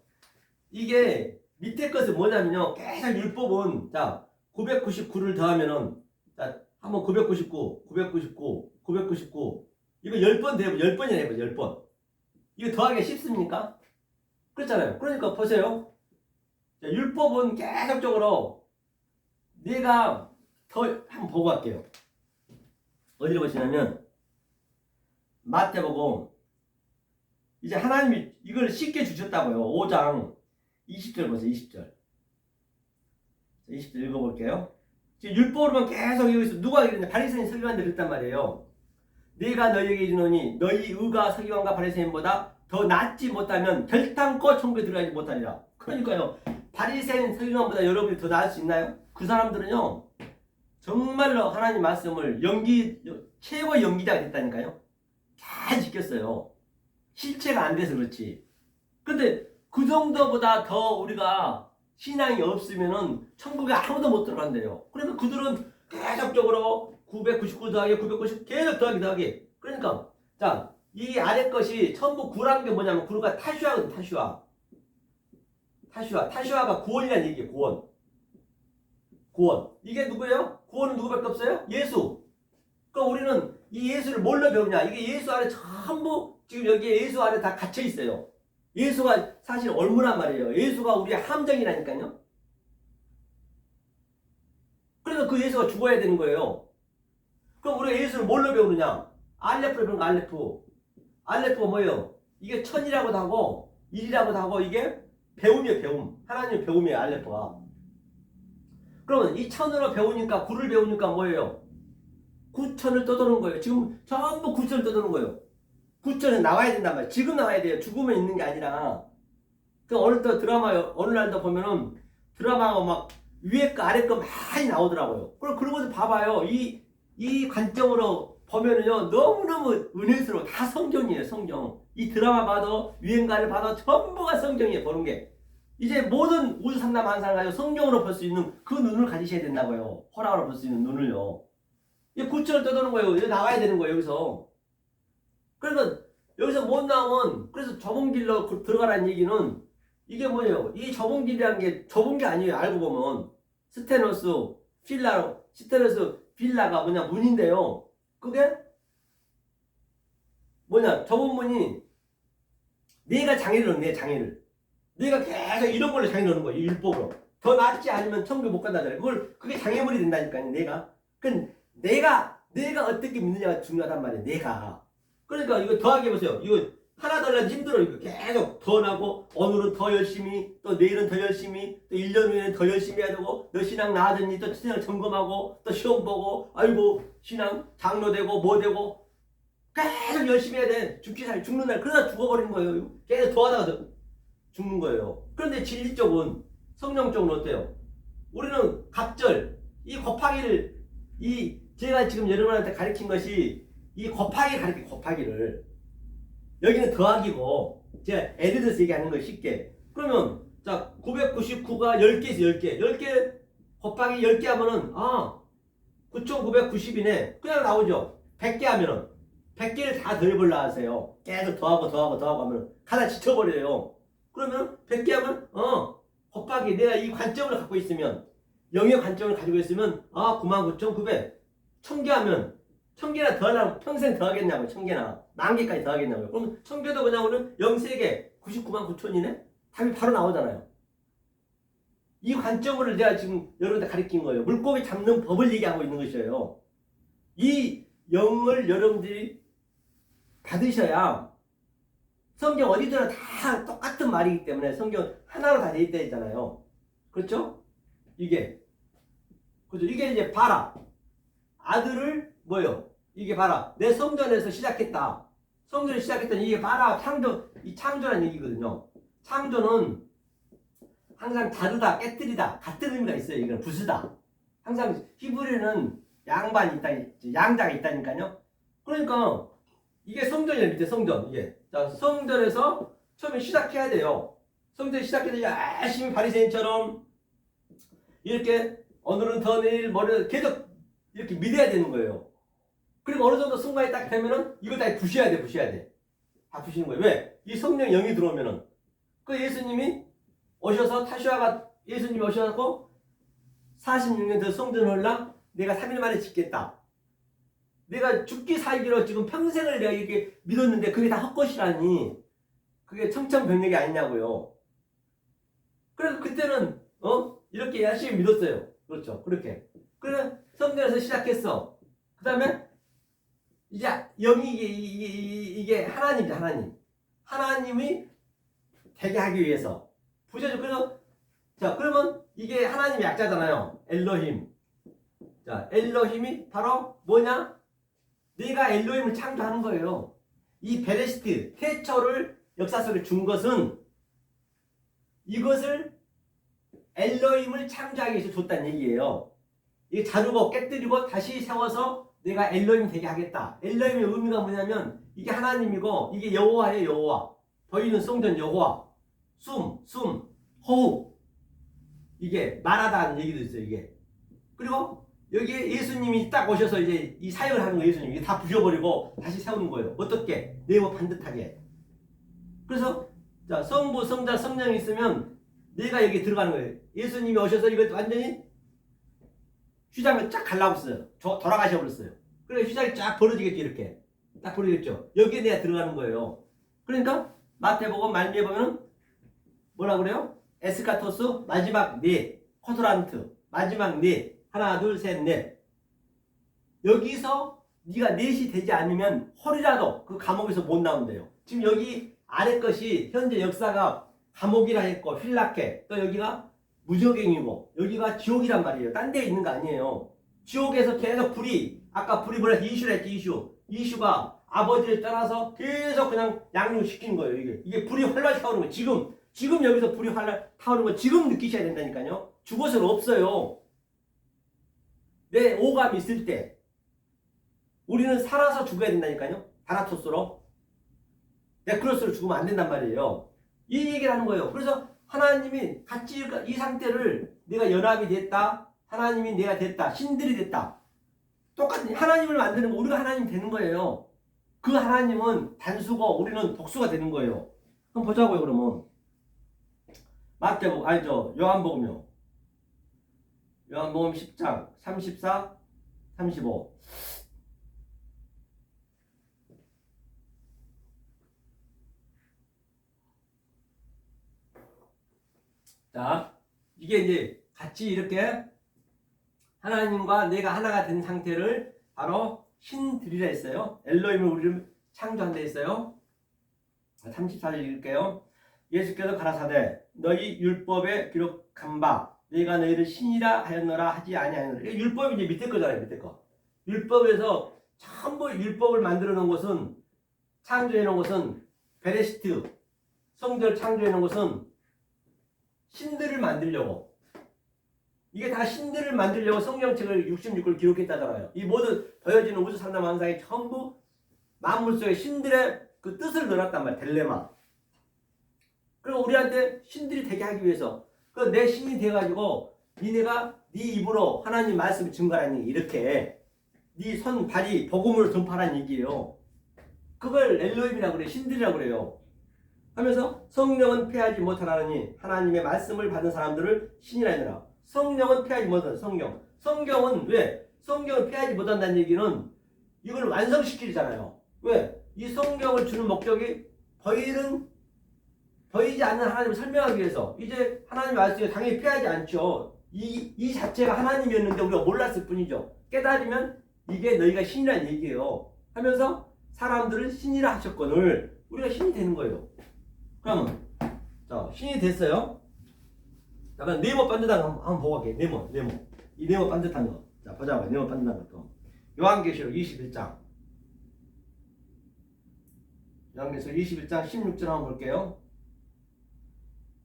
이게 밑에 것은 뭐냐면요. 계속 율법은 자 999를 더하면은 자 한번 999, 999, 999 이거 10번 되면 10번이나 해봐요. 10번. 이거 더하기가 쉽습니까? 그렇잖아요. 그러니까 보세요. 자, 율법은 계속적으로 내가 더 한번 보고 갈게요. 어디로 보시냐면 마태복음 이제 하나님이 이걸 쉽게 주셨다고요. 5장 20절 보세요. 20절 20절 읽어볼게요. 지금 율법으로만 계속 여기서 누가 이랬냐 바리새인 서기관들이 그랬단 말이에요. 네가 너희에게 이르노니 너희 의가 서기관과 바리새인보다 더 낫지 못하면 결탄코 천국에 들어가지 못하리라. 그러니까요. 바리새인 서기관보다 여러분이 더 나을 수 있나요? 그 사람들은요. 정말로 하나님 말씀을 최고의 연기자가 됐다니까요. 잘 지켰어요. 실체가 안 돼서 그렇지. 근데 그 정도보다 더 우리가 신앙이 없으면은 천국에 아무도 못 들어간대요. 그러니까 그들은 계속적으로 999 더하기 990 계속 더하기. 그러니까 자, 이 아래 것이 전부 구라는 게 뭐냐면 구가 타슈아거든. 타슈아가 구원이라는 얘기예요. 구원. 이게 누구예요? 구원은 누구밖에 없어요? 예수. 그러니까 우리는 이 예수를 뭘로 배우냐? 이게 예수 안에 전부 지금 여기에 예수 안에 다 갇혀 있어요. 예수가 사실 얼마란 말이에요. 예수가 우리의 함정이라니까요. 그래서 그 예수가 죽어야 되는 거예요. 그럼 우리가 예수를 뭘로 배우느냐? 알레프로 배우는 거 알레프. 알레프가 뭐예요? 이게 천이라고도 하고 일이라고도 하고 이게 배움이에요. 배움. 하나님의 배움이에요. 알레프가. 그러면 이 천으로 배우니까 구를 배우니까 뭐예요? 구천을 떠도는 거예요. 지금 전부 구천을 떠도는 거예요. 구천은 나와야 된단 말이에요. 지금 나와야 돼요. 죽으면 있는 게 아니라. 그 어느 또 드라마 어느 날도 보면은 드라마가 막 위에 거 아래 거 많이 나오더라고요. 그럼 그러고서 봐봐요. 이 관점으로 보면은요 너무너무 은혜스러워. 다 성경이에요. 성경. 이 드라마 봐도 유행가를 봐도 전부가 성경이에요. 보는 게. 이제 모든 우주 삼남 한상을 가지고 성경으로 볼 수 있는 그 눈을 가지셔야 된다고요. 허락으로 볼 수 있는 눈을요. 이 구천을 떠도는 거예요. 이제 나와야 되는 거예요, 여기서. 그러면 여기서 못 나오면, 그래서 좁은 길로 들어가라는 얘기는 이게 뭐예요? 이 좁은 길이라는 게 좁은 게 아니에요. 알고 보면 스테노스 빌라가 뭐냐 문인데요. 그게 뭐냐 좁은 문이 내가 장애를 넣네. 장애를 내가 계속 이런 걸로 장애 넣는 거예요. 율법으로 더 낫지 않으면 천국 못 간다잖아요. 그게 장애물이 된다니까요. 내가 어떻게 믿느냐가 중요하단 말이에요. 내가. 그러니까 이거 더하게 해보세요. 이거 하나 더 하려면 힘들어. 이거 계속 더 나고, 오늘은 더 열심히, 또 내일은 더 열심히, 또 1년 후에는 더 열심히 해야 되고, 너 신앙 나아졌니? 또 신앙 점검하고, 또 시험 보고, 아이고, 신앙 장로 되고, 뭐 되고, 계속 열심히 해야 돼. 죽는 날. 그러다 죽어버리는 거예요. 계속 더 하다가 죽는 거예요. 그런데 진리 쪽은, 성령 쪽은 어때요? 우리는 갑절, 이 곱하기를, 제가 지금 여러분한테 가르친 것이, 이 곱하기를. 여기는 더하기고, 제가 예를 들어서 얘기하는 거 쉽게. 그러면, 자, 999가 10개 있어, 10개. 10개 곱하기 10개 하면은, 9,990이네. 그냥 나오죠. 100개 하면은. 100개를 다 더해보려 하세요. 계속 더하고 하면 하나 지쳐버려요. 그러면 100개 하면, 곱하기 내가 이 관점을 갖고 있으면, 영의 관점을 가지고 있으면, 99,900. 1000개 하면, 1000개나 더 하려면 평생 더 하겠냐고요. 1000개나. 10,000개까지 더 하겠냐고요. 그럼 1000개도 그냥 오늘 0,3개, 999,000이네? 답이 바로 나오잖아요. 이 관점을 제가 지금 여러분한테 가르친 거예요. 물고기 잡는 법을 얘기하고 있는 것이에요. 이 영을 여러분들이 받으셔야 성경 어디서나 다 똑같은 말이기 때문에 성경 하나로 다 돼 있다 했잖아요. 그렇죠? 이게 이제 봐라. 아들을 뭐요? 이게 봐라. 내 성전에서 시작했다. 성전을 시작했더니 이게 봐라. 창조라는 얘기거든요. 창조는 항상 다르다, 깨뜨리다, 같은 의미가 있어요. 이건 부수다. 항상 히브리는 양반이 있다, 양자가 있다니까요. 그러니까 이게 성전이에요. 밑에 성전. 이게 자 성전에서 처음에 시작해야 돼요. 성전 시작해서 열심히 바리새인처럼 이렇게 오늘은 더 내일 머리를 계속 이렇게 믿어야 되는 거예요. 그리고 어느 정도 순간이 딱 되면은 이걸 다 부셔야 돼. 다 부시는 거예요. 왜? 이 성령 영이 들어오면은 그 예수님이 예수님이 오셔서 46년 더 성전을 헐라 내가 3일 만에 짓겠다. 내가 죽기 살기로 지금 평생을 내가 이렇게 믿었는데 그게 다 헛것이라니. 그게 청천벽력이 아니냐고요. 그래서 그때는 이렇게 열심히 믿었어요. 그렇죠. 그렇게. 그래 성전에서 시작했어. 그 다음에 이제 영이 이게 하나님이다. 하나님이 되게 하기 위해서 부셔줘. 그래서 자 그러면 이게 하나님 약자잖아요. 엘로힘. 자 엘로힘이 바로 뭐냐? 네가 엘로힘을 창조하는 거예요. 이 베레시트 태초를 역사 속에 준 것은 이것을 엘로힘을 창조하기 위해서 줬다는 얘기예요. 이게 자르고 깨뜨리고 다시 세워서 내가 엘로힘 되게 하겠다. 엘로힘의 의미가 뭐냐면 이게 하나님이고 이게 여호와예요. 여호와. 보이는 성전 여호와. 숨, 호흡. 이게 말하다는 얘기도 있어요. 이게. 그리고 여기에 예수님이 딱 오셔서 이제 이 사역을 하는 거예요. 예수님이 다 부셔버리고 다시 세우는 거예요. 어떻게? 네모 반듯하게. 그래서 자 성부, 성자, 성령이 있으면 내가 여기 들어가는 거예요. 예수님이 오셔서 이거 완전히 휘장을 쫙 갈라버렸어요. 돌아가셔 버렸어요. 그래 휘장이 쫙 벌어지겠죠. 이렇게 딱 벌어지겠죠. 여기에 내가 들어가는 거예요. 그러니까 마태복음 말미에 보면은 뭐라 그래요? 에스카토스 마지막 넷, 코드란트 마지막 넷, 하나 둘 셋 넷. 여기서 네가 넷이 되지 않으면 헐이라도 그 감옥에서 못 나온대요. 지금 여기 아래 것이 현재 역사가 감옥이라 했고 휠라케, 또 여기가 무적행이고 여기가 지옥이란 말이에요. 딴 데 있는 거 아니에요. 지옥에서 계속 아까 불이 뭐라 이슈라 했지. 이슈가 아버지를 떠나서 계속 그냥 양육시키는 거예요. 이게 불이 활활 타오르는 거예요. 지금 여기서 불이 활활 타오르는 거 지금 느끼셔야 된다니까요. 죽어서는 없어요. 내 오감이 있을 때 우리는 살아서 죽어야 된다니까요. 다나토스로. 네크로스로 죽으면 안 된단 말이에요. 이 얘기를 하는 거예요. 그래서 하나님이 같이 이 상태를 내가 연합이 됐다. 하나님이 내가 됐다. 신들이 됐다. 똑같은 하나님을 만드는 거 우리가 하나님 되는 거예요. 그 하나님은 단수고 우리는 복수가 되는 거예요. 그럼 보자고요. 그러면 마태복음 아니죠. 요한복음요. 요한복음 10장 34, 35. 자, 이게 이제 같이 이렇게 하나님과 내가 하나가 된 상태를 바로 신들이라 했어요. 엘로힘을 우리를 창조한다 했어요. 34절 읽을게요. 예수께서 가라사대 너희 율법에 기록한 바 내가 너희를 신이라 하였노라 하지 아니하였노라. 율법이 이제 밑에 거잖아요. 밑에 거. 율법에서 전부 율법을 만들어 놓은 것은 창조해 놓은 것은 베레시트 성전을 창조해 놓은 것은 신들을 만들려고 이게 다 신들을 만들려고 성경책을 66을 기록했다잖아요. 이 모든 보여지는 우주 상담 환상이 전부 만물 속에 신들의 그 뜻을 넣어놨단 말이야. 델레마. 그리고 우리한테 신들이 되게 하기 위해서 그 내 신이 돼가지고 니네가 네 입으로 하나님 말씀을 증거하니 이렇게 네 손 발이 복음을 전파하는 얘기예요. 그걸 엘로힘이라고 그래요. 신들이라고 그래요. 하면서 성령은 패하지 못하나니 하나님의 말씀을 받은 사람들을 신이라 하느라. 성령은 패하지 못한다. 성경은 왜? 성경을 패하지 못한다는 얘기는 이걸 완성시키잖아요. 왜? 이 성경을 주는 목적이 보이지 않는 하나님을 설명하기 위해서. 이제 하나님의 말씀이 당연히 패하지 않죠. 이 자체가 하나님이었는데 우리가 몰랐을 뿐이죠. 깨달으면 이게 너희가 신이라는 얘기예요. 하면서 사람들을 신이라 하셨거늘 우리가 신이 되는 거예요. 그러면 자, 신이 됐어요. 잠깐 네모 반듯한 거 한번 보고 갈게요. 네모. 이 네모 반듯한 거. 자, 보자고요. 네모 반듯한 것도. 요한계시록 21장. 요한계시록 21장 16절 한번 볼게요.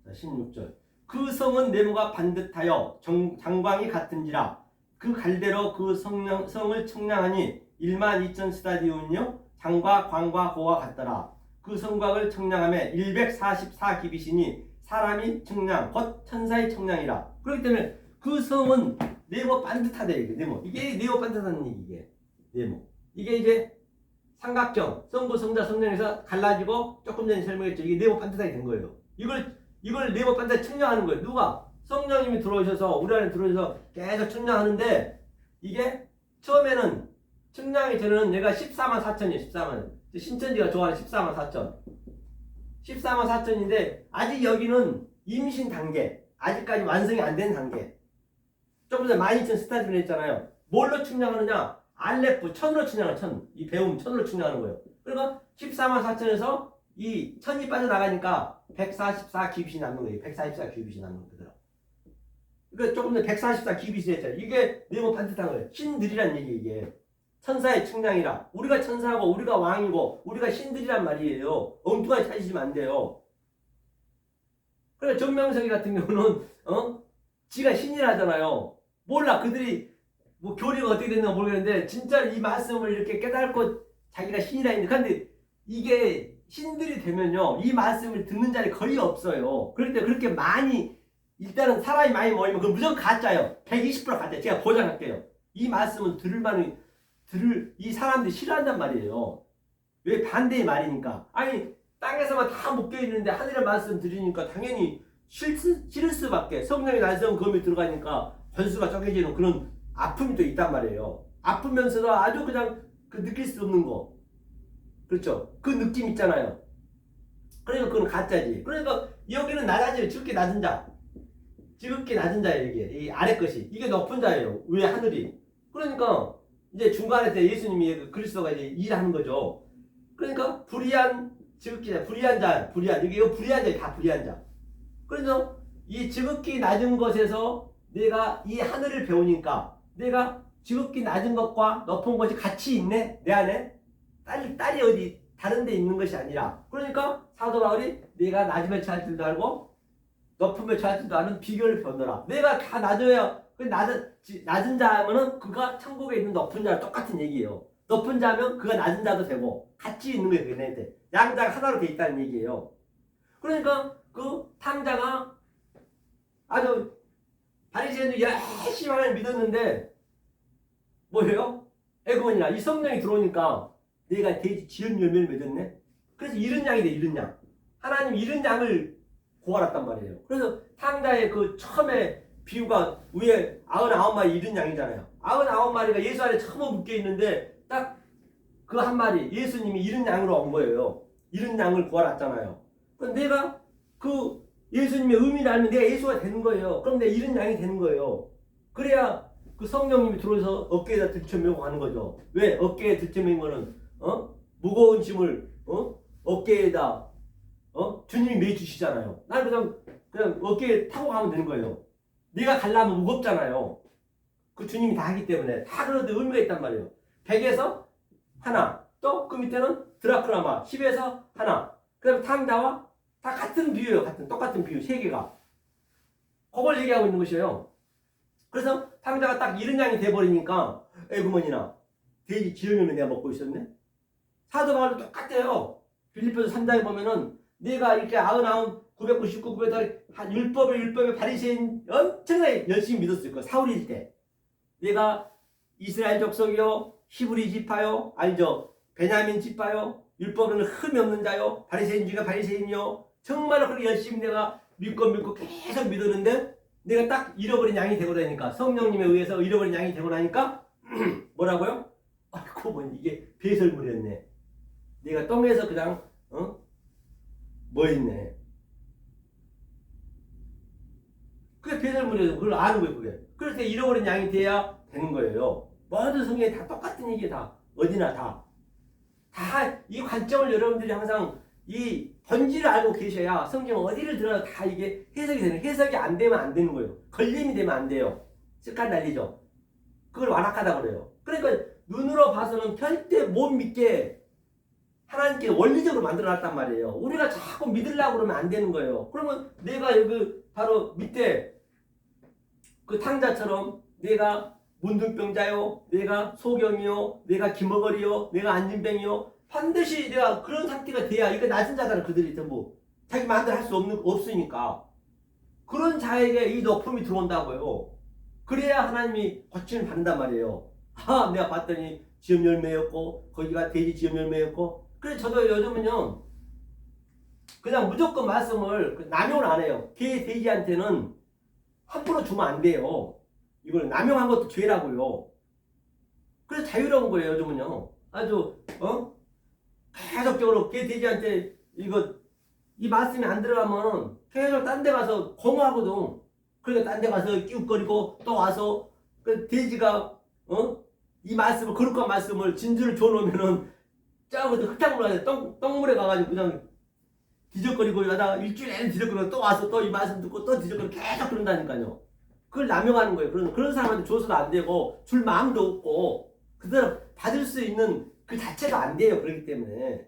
자, 16절. 그 성은 네모가 반듯하여 장광이 같은지라 그 갈대로 그 성을 청량하니 12,000 스타디온이요 장과 광과 고와 같더라. 그 성곽을 청량함에 144 기빗이니 사람이 청량 곧 천사의 청량이라. 그렇기 때문에 그 성은 네모 반듯하다 이게 네모. 이게 네모 반듯한 얘기 이게 네모. 이게 이제 삼각형 성부 성자 성령에서 갈라지고 조금 전에 설명했죠. 이게 네모 반듯하게 된 거예요. 이걸 네모 반듯하게 청량하는 거예요. 누가? 성령님이 들어오셔서 우리 안에 들어오셔서 계속 청량하는데 이게 처음에는 청량이 되는 얘가 14만 4천이에요. 14만. 신천지가 좋아하는 14만 4천. 14만 4천인데 아직 여기는 임신 단계. 아직까지 완성이 안 된 단계. 조금 전에 12,000 스타디온 했잖아요. 뭘로 측량하느냐? 알레프 천으로 측량하는 천. 이 배움 천으로 측량하는 거예요. 그러니까 14만 4천에서 이 천이 빠져나가니까 144 기빗이 남는 거예요. 144 기빗이 남는 거더라. 그러니까 조금 전에 144 기빗이 했잖아요. 이게 네모 반듯한 거예요. 신들이란 얘기 이게. 천사의 측량이라. 우리가 천사고 우리가 왕이고 우리가 신들이란 말이에요. 엉뚱하게 찾으시면 안 돼요. 그래 정명석이 같은 경우는 지가 신이라잖아요. 몰라 그들이 뭐 교리가 어떻게 됐나 모르겠는데 진짜 이 말씀을 이렇게 깨닫고 자기가 신이라 했는데 근데 이게 신들이 되면요 이 말씀을 듣는 자리 거의 없어요. 그럴 때 그렇게 많이 일단은 사람이 많이 모이면 그건 무조건 가짜예요. 120% 가짜. 제가 보장할게요. 이 말씀은 들을 이 사람들이 싫어한단 말이에요. 왜? 반대의 말이니까. 아니 땅에서만 다 묶여있는데 하늘의 말씀 들으니까 당연히 싫을 수밖에. 성령의 날성 검이 들어가니까 권수가 쪼개지는 그런 아픔이 또 있단 말이에요. 아프면서도 아주 그냥 그 느낄 수 없는 거. 그렇죠? 그 느낌 있잖아요. 그러니까 그건 가짜지. 그러니까 여기는 낮아져요. 지극히 낮은 자. 지극히 낮은 자예요. 이게 이 아래 것이. 이게 높은 자예요. 위에 하늘이. 그러니까 이제 중간에 예수님이 그리스도가 이제 일하는 거죠. 그러니까 불의한 지극히 불의한 자, 이거 불의한 자, 다 불의한 자. 그래서 이 지극히 낮은 것에서 내가 이 하늘을 배우니까 내가 지극히 낮은 것과 높은 것이 같이 있네 내 안에. 딸이 어디 다른 데 있는 것이 아니라. 그러니까 사도 바울이 내가 낮음에 처할 줄도 알고 높음에 처할 줄도 아는 비결을 배우노라. 내가 다 낮아야 낮은 자면은 그가 천국에 있는 높은 자랑 똑같은 얘기예요. 높은 자면 그가 낮은 자도 되고 같이 있는 거예요. 그네한테 양자가 하나로 돼 있다는 얘기예요. 그러니까 그 탕자가 아주 바리새인들 열심히 하나님 믿었는데 뭐예요? 에고니라 이 성령이 들어오니까 내가 돼지 지은 열매를 맺었네. 그래서 이른 양이 돼. 이른 양. 하나님 이른 양을 구하랐단 말이에요. 그래서 탕자의 그 처음에 비유가 위에 99마리 이른 양이잖아요. 99마리가 예수 안에 처음 묶여 있는데 딱 그 한 마리 예수님이 이른 양으로 온 거예요. 이른 양을 구하랐잖아요. 그럼 내가 그 예수님의 의미를 알면 내가 예수가 되는 거예요. 그럼 내가 이른 양이 되는 거예요. 그래야 그 성령님이 들어오셔서 어깨에다 들쳐매고 가는 거죠. 왜? 어깨에 들쳐맨 거는 무거운 짐을 어깨에다 주님이 매주시잖아요. 난 그냥 어깨에 타고 가면 되는 거예요. 네가 가려면 무겁잖아요. 그 주님이 다 하기 때문에 다 그런데 의미가 있단 말이에요. 100에서 하나, 또 그 밑에는 드라크라마 10에서 하나. 그다음에 탕자와 다 같은 비유예요. 똑같은 비유 세 개가. 그걸 얘기하고 있는 것이에요. 그래서 탕자가 딱 이른 양이 돼버리니까 에구먼이나 돼지 지으면 내가 먹고 있었네. 사도 바울도 똑같아요. 빌립보서 3장에 보면은 내가 이렇게 99, 999, 900달 한 율법의 바리새인 엄청나게 열심히 믿었을 거야. 사울일 때. 내가 이스라엘 족속이요, 히브리 지파요, 알죠? 베냐민 지파요, 율법은 흠이 없는 자요, 바리새인 중에 바리새인이요. 정말로 그렇게 열심히 내가 믿고 계속 믿었는데 내가 딱 잃어버린 양이 되고 나니까 성령님에 의해서 잃어버린 양이 되고 나니까 뭐라고요? 아이고 뭐 이게 배설물이었네. 내가 똥에서 그냥 뭐 있네. 그게 배설물이어서 그걸 아는 거예요. 그게. 그럴 때 잃어버린 양이 돼야 되는 거예요. 모든 성경에 다 똑같은 얘기 다 어디나 다 이 관점을 여러분들이 항상 이 본질을 알고 계셔야 성경 어디를 들어도 다 이게 해석이 되는. 해석이 안 되면 안 되는 거예요. 걸림이 되면 안 돼요. 습관 날리죠. 그걸 완악하다 그래요. 그러니까 눈으로 봐서는 절대 못 믿게 하나님께 원리적으로 만들어놨단 말이에요. 우리가 자꾸 믿으려고 그러면 안 되는 거예요. 그러면 내가 여기 바로 밑에 그 탕자처럼 내가 문둥병자요, 내가 소경이요, 내가 기머거리요, 내가 안진뱅이요, 반드시 내가 그런 상태가 돼야 이거 낮은 자들은 그들이 전부 자기 마음대로 할 수 없으니까 그런 자에게 이 높음이 들어온다고요. 그래야 하나님이 고침을 받는단 말이에요. 내가 봤더니 지음 열매였고 거기가 돼지 지음 열매였고. 그래서 저도 요즘은요 그냥 무조건 말씀을 남용을 안 해요. 개 돼지한테는 함부로 주면 안 돼요. 이걸 남용한 것도 죄라고요. 그래서 자유로운 거예요. 요즘은요 아주 계속적으로 개 돼지한테 이 말씀이 안 들어가면 계속 딴 데 가서 공허하거든. 그러니까 딴 데 가서 끼웃거리고 또 와서 그 돼지가 이 말씀을 거룩한 말씀을 진주를 줘놓으면은 저부터 흙탕물에 똥물에 가가지고 그냥 뒤적거리고 하다가 일주일 내내 뒤적거리고 또 와서 또 이 말씀 듣고 또 뒤적거리고 계속 그런다니까요. 그걸 남용하는 거예요. 그런 사람한테 줘서도 안 되고 줄 마음도 없고 그대로 받을 수 있는 그 자체가 안 돼요. 그렇기 때문에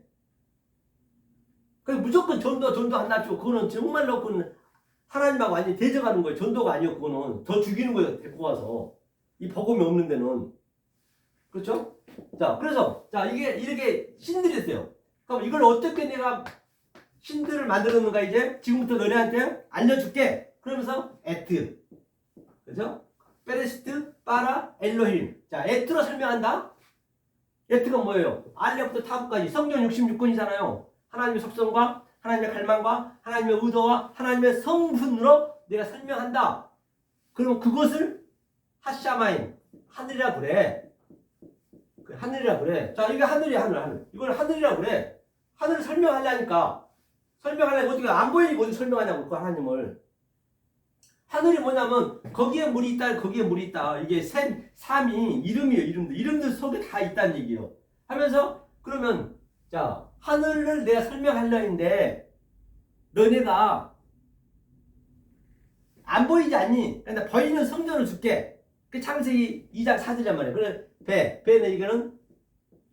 무조건 전도 안 놔주고 그거는 정말로 그거는 하나님하고 완전히 대적하는 거예요. 전도가 아니요. 그거는 더 죽이는 거예요. 데리고 와서 이 복음이 없는 데는. 그렇죠? 자, 그래서 이게 이렇게 신들이 있어요. 그럼 이걸 어떻게 내가 신들을 만들었는가 이제 지금부터 너네한테 알려줄게. 그러면서 에트, 그죠? 페레시트, 파라, 엘로힘. 자, 에트로 설명한다. 에트가 뭐예요? 알레부터 타부까지 성경 66권이잖아요. 하나님의 속성과 하나님의 갈망과 하나님의 의도와 하나님의 성분으로 내가 설명한다. 그럼 그것을 하샤마임, 하늘이라 그래. 하늘이라 그래. 자, 이게 하늘이야, 하늘. 이걸 하늘이라 그래. 하늘을 설명하려니까. 설명하려면 어떻게 안 보이니까 어떻게 설명하냐고, 그 하나님을. 하늘이 뭐냐면 거기에 물이 있다, 거기에 물이 있다. 이게 삼이 이름이에요, 이름들. 이름들 속에 다 있다는 얘기예요. 하면서 그러면 자, 하늘을 내가 설명하려 했는데 너네가 안 보이지 않니? 근데 보이는 성전을 줄게. 그 창세기 2장 4절이란 말이에요. 그래, 배는 이거는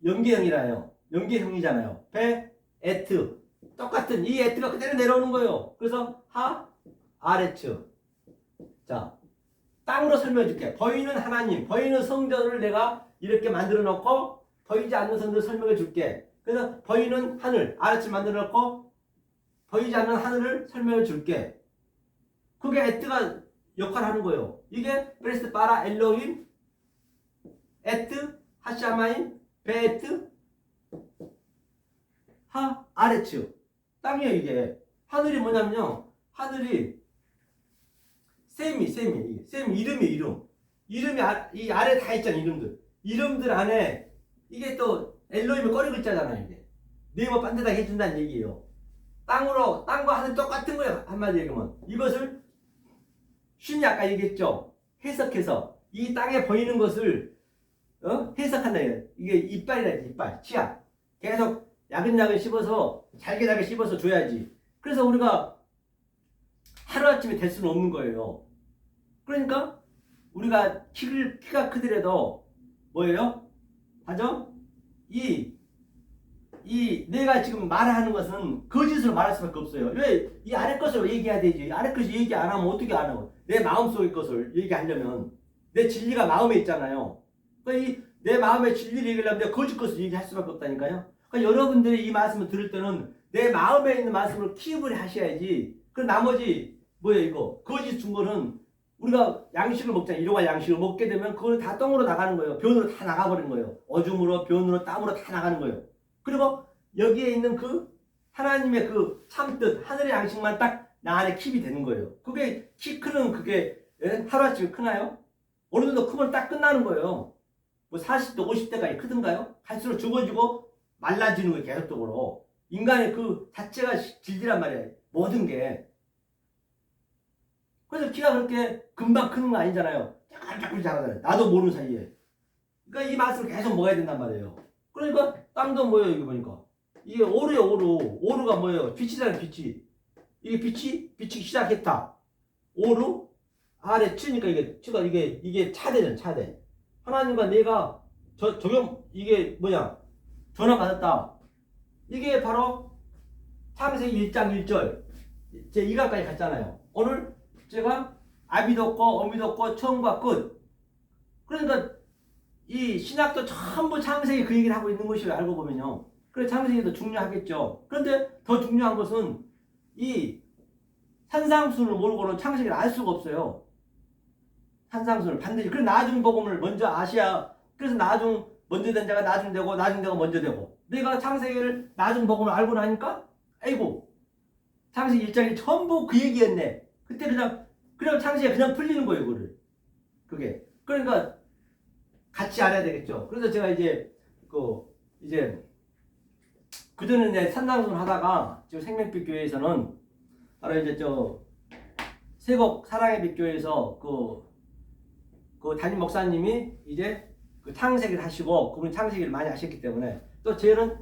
연계형이라요. 연계형이잖아요. 배, 에트. 똑같은 이 에트가 그대로 내려오는 거예요. 그래서 아레츠. 자, 땅으로 설명해 줄게. 보이는 하나님, 보이는 성전을 내가 이렇게 만들어 놓고 보이지 않는 성전을 설명해 줄게. 그래서 보이는 하늘, 아래층 만들어 놓고 보이지 않는 하늘을 설명해 줄게. 그게 에트가 역할을 하는 거예요. 이게 프레스트 바라 엘로힘 에트 하샤마임 베에트 하 아레츠 땅이에요. 이게 하늘이 뭐냐면요, 하늘이 셈이 이름이 이름이 이 아래 다 있잖아. 이름들 안에 이게 또 엘로힘의 꺼리 글자잖아요. 이게 네이버 반듯하게 해준다는 얘기예요. 땅과 하늘 똑같은 거예요. 한마디 얘기하면 이것을 신이 아까 얘기했죠. 해석해서 이 땅에 보이는 것을 해석한다. 이게 이빨이라 이빨 치아 계속 야근야근 씹어서 잘게 씹어서 줘야지. 그래서 우리가 하루아침에 될 수는 없는 거예요. 그러니까 우리가 키가 크더라도 뭐예요? 하죠? 내가 지금 말하는 것은 거짓으로 말할 수밖에 없어요. 왜? 이 아래 것을 얘기해야 되지. 아래 것을 얘기 안 하면 어떻게 안 하고. 내 마음속의 것을 얘기하려면 내 진리가 마음에 있잖아요. 그러니까 내 마음의 진리를 얘기하려면 내가 거짓 것을 얘기할 수밖에 없다니까요. 그러니까 여러분들이 이 말씀을 들을 때는 내 마음에 있는 말씀을 키입을 하셔야지. 그 나머지 뭐예요 이거? 거짓 준 거는 우리가 양식을 먹잖아요. 일용할 양식을 먹게 되면 그걸 다 똥으로 나가는 거예요. 변으로 다 나가버리는 거예요. 어줌으로 변으로 땀으로 다 나가는 거예요. 그리고 여기에 있는 그 하나님의 그 참뜻 하늘의 양식만 딱 나 안에 킵이 되는 거예요. 그게 키 크는 그게 하루아침에 크나요? 어느 정도 크면 딱 끝나는 거예요. 뭐 40대 50대까지 크든가요? 갈수록 죽어지고 말라지는 거예요. 계속적으로. 인간의 그 자체가 질질한 말이에요. 모든 게. 그래서 키가 그렇게 금방 크는 거 아니잖아요. 짝짝짝 자라잖아요. 나도 모르는 사이에. 그러니까 이 말씀을 계속 먹어야 된단 말이에요. 그러니까 땅도 뭐예요? 이거 보니까 이게 오르예요. 오르가 뭐예요? 빛이잖아요. 빛이. 이게 빛이 시작했다. 오르 아래 치니까 이게 차대잖아요. 차대. 하나님과 내가 이게 뭐냐? 전화 받았다. 이게 바로 창세기 1장 1절 제 2강까지 갔잖아요. 오늘 제가 아비도 없고 어미도 없고 처음과 끝. 그러니까 이 신약도 전부 창세기 그 얘기를 하고 있는 것이에요. 알고 보면요. 그래 창세기도 중요하겠죠. 그런데 더 중요한 것은 이 산상순을 모르고는 창세기를 알 수가 없어요. 산상순을 반드시. 그래서 나중 복음을 먼저 아셔야. 그래서 나중 먼저 된 자가 나중 되고 나중 되고 먼저 되고. 내가 창세기를 나중 복음을 알고 나니까 아이고 창세기 1장이 전부 그 얘기였네. 그때 그냥 창세기가 그냥 풀리는 거예요. 그게. 그러니까 같이 알아야 되겠죠. 그래서 제가 이제 그전에 이제 산상순 하다가 지금 생명빛 교회에서는 바로 이제 세곡 사랑의 빛 교회에서 그 담임 목사님이 이제 그 창세기를 하시고 그분이 창세기를 많이 하셨기 때문에 또 쟤는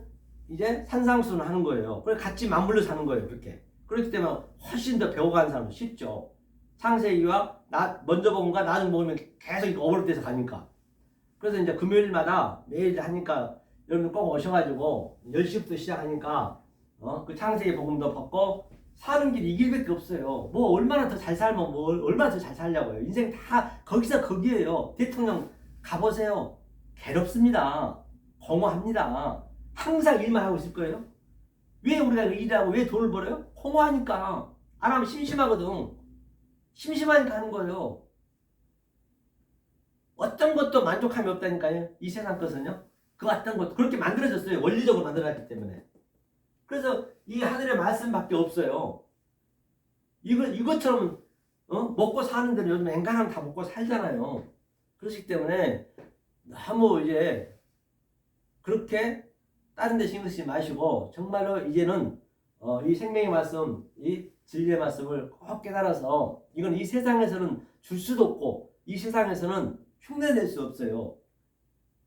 이제 산상순을 하는 거예요. 그래서 같이 맞물려 사는 거예요. 그렇기 때문에 훨씬 더 배워가는 사람은 쉽죠. 창세기와 먼저 복음과 나중 복음이 계속 어버릇돼서 가니까. 그래서 이제 금요일마다 매일 하니까 여러분 꼭 오셔가지고 10시부터 시작하니까 그 창세기 복음도 받고 사는 길이 이 길밖에 없어요. 뭐 얼마나 더 잘 살면 얼마나 더 잘 살려고요. 인생 다 거기서 거기에요. 대통령 가보세요. 괴롭습니다. 공허합니다. 항상 일만 하고 있을 거예요. 왜 우리가 일하고 왜 돈을 벌어요? 공허하니까. 안 하면 심심하거든. 심심하니까 하는 거예요. 어떤 것도 만족함이 없다니까요. 이 세상 것은요. 그 어떤 것도 그렇게 만들어졌어요. 원리적으로 만들어졌기 때문에. 그래서 이 하늘의 말씀밖에 없어요. 이것처럼 먹고 사는 데는 요즘 엔간하면 다 먹고 살잖아요. 그렇기 때문에 너무 이제 그렇게 다른 데 신경 쓰지 마시고 정말로 이제는 이 생명의 말씀, 이 진리의 말씀을 꼭 깨달아서 이건 이 세상에서는 줄 수도 없고 이 세상에서는 흉내낼 수 없어요.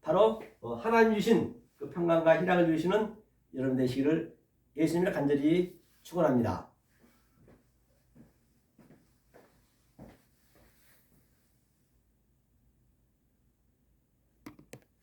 바로 하나님 주신 그 평강과 희락을 주시는 여러분 되시기를 예수님을 간절히 축원합니다.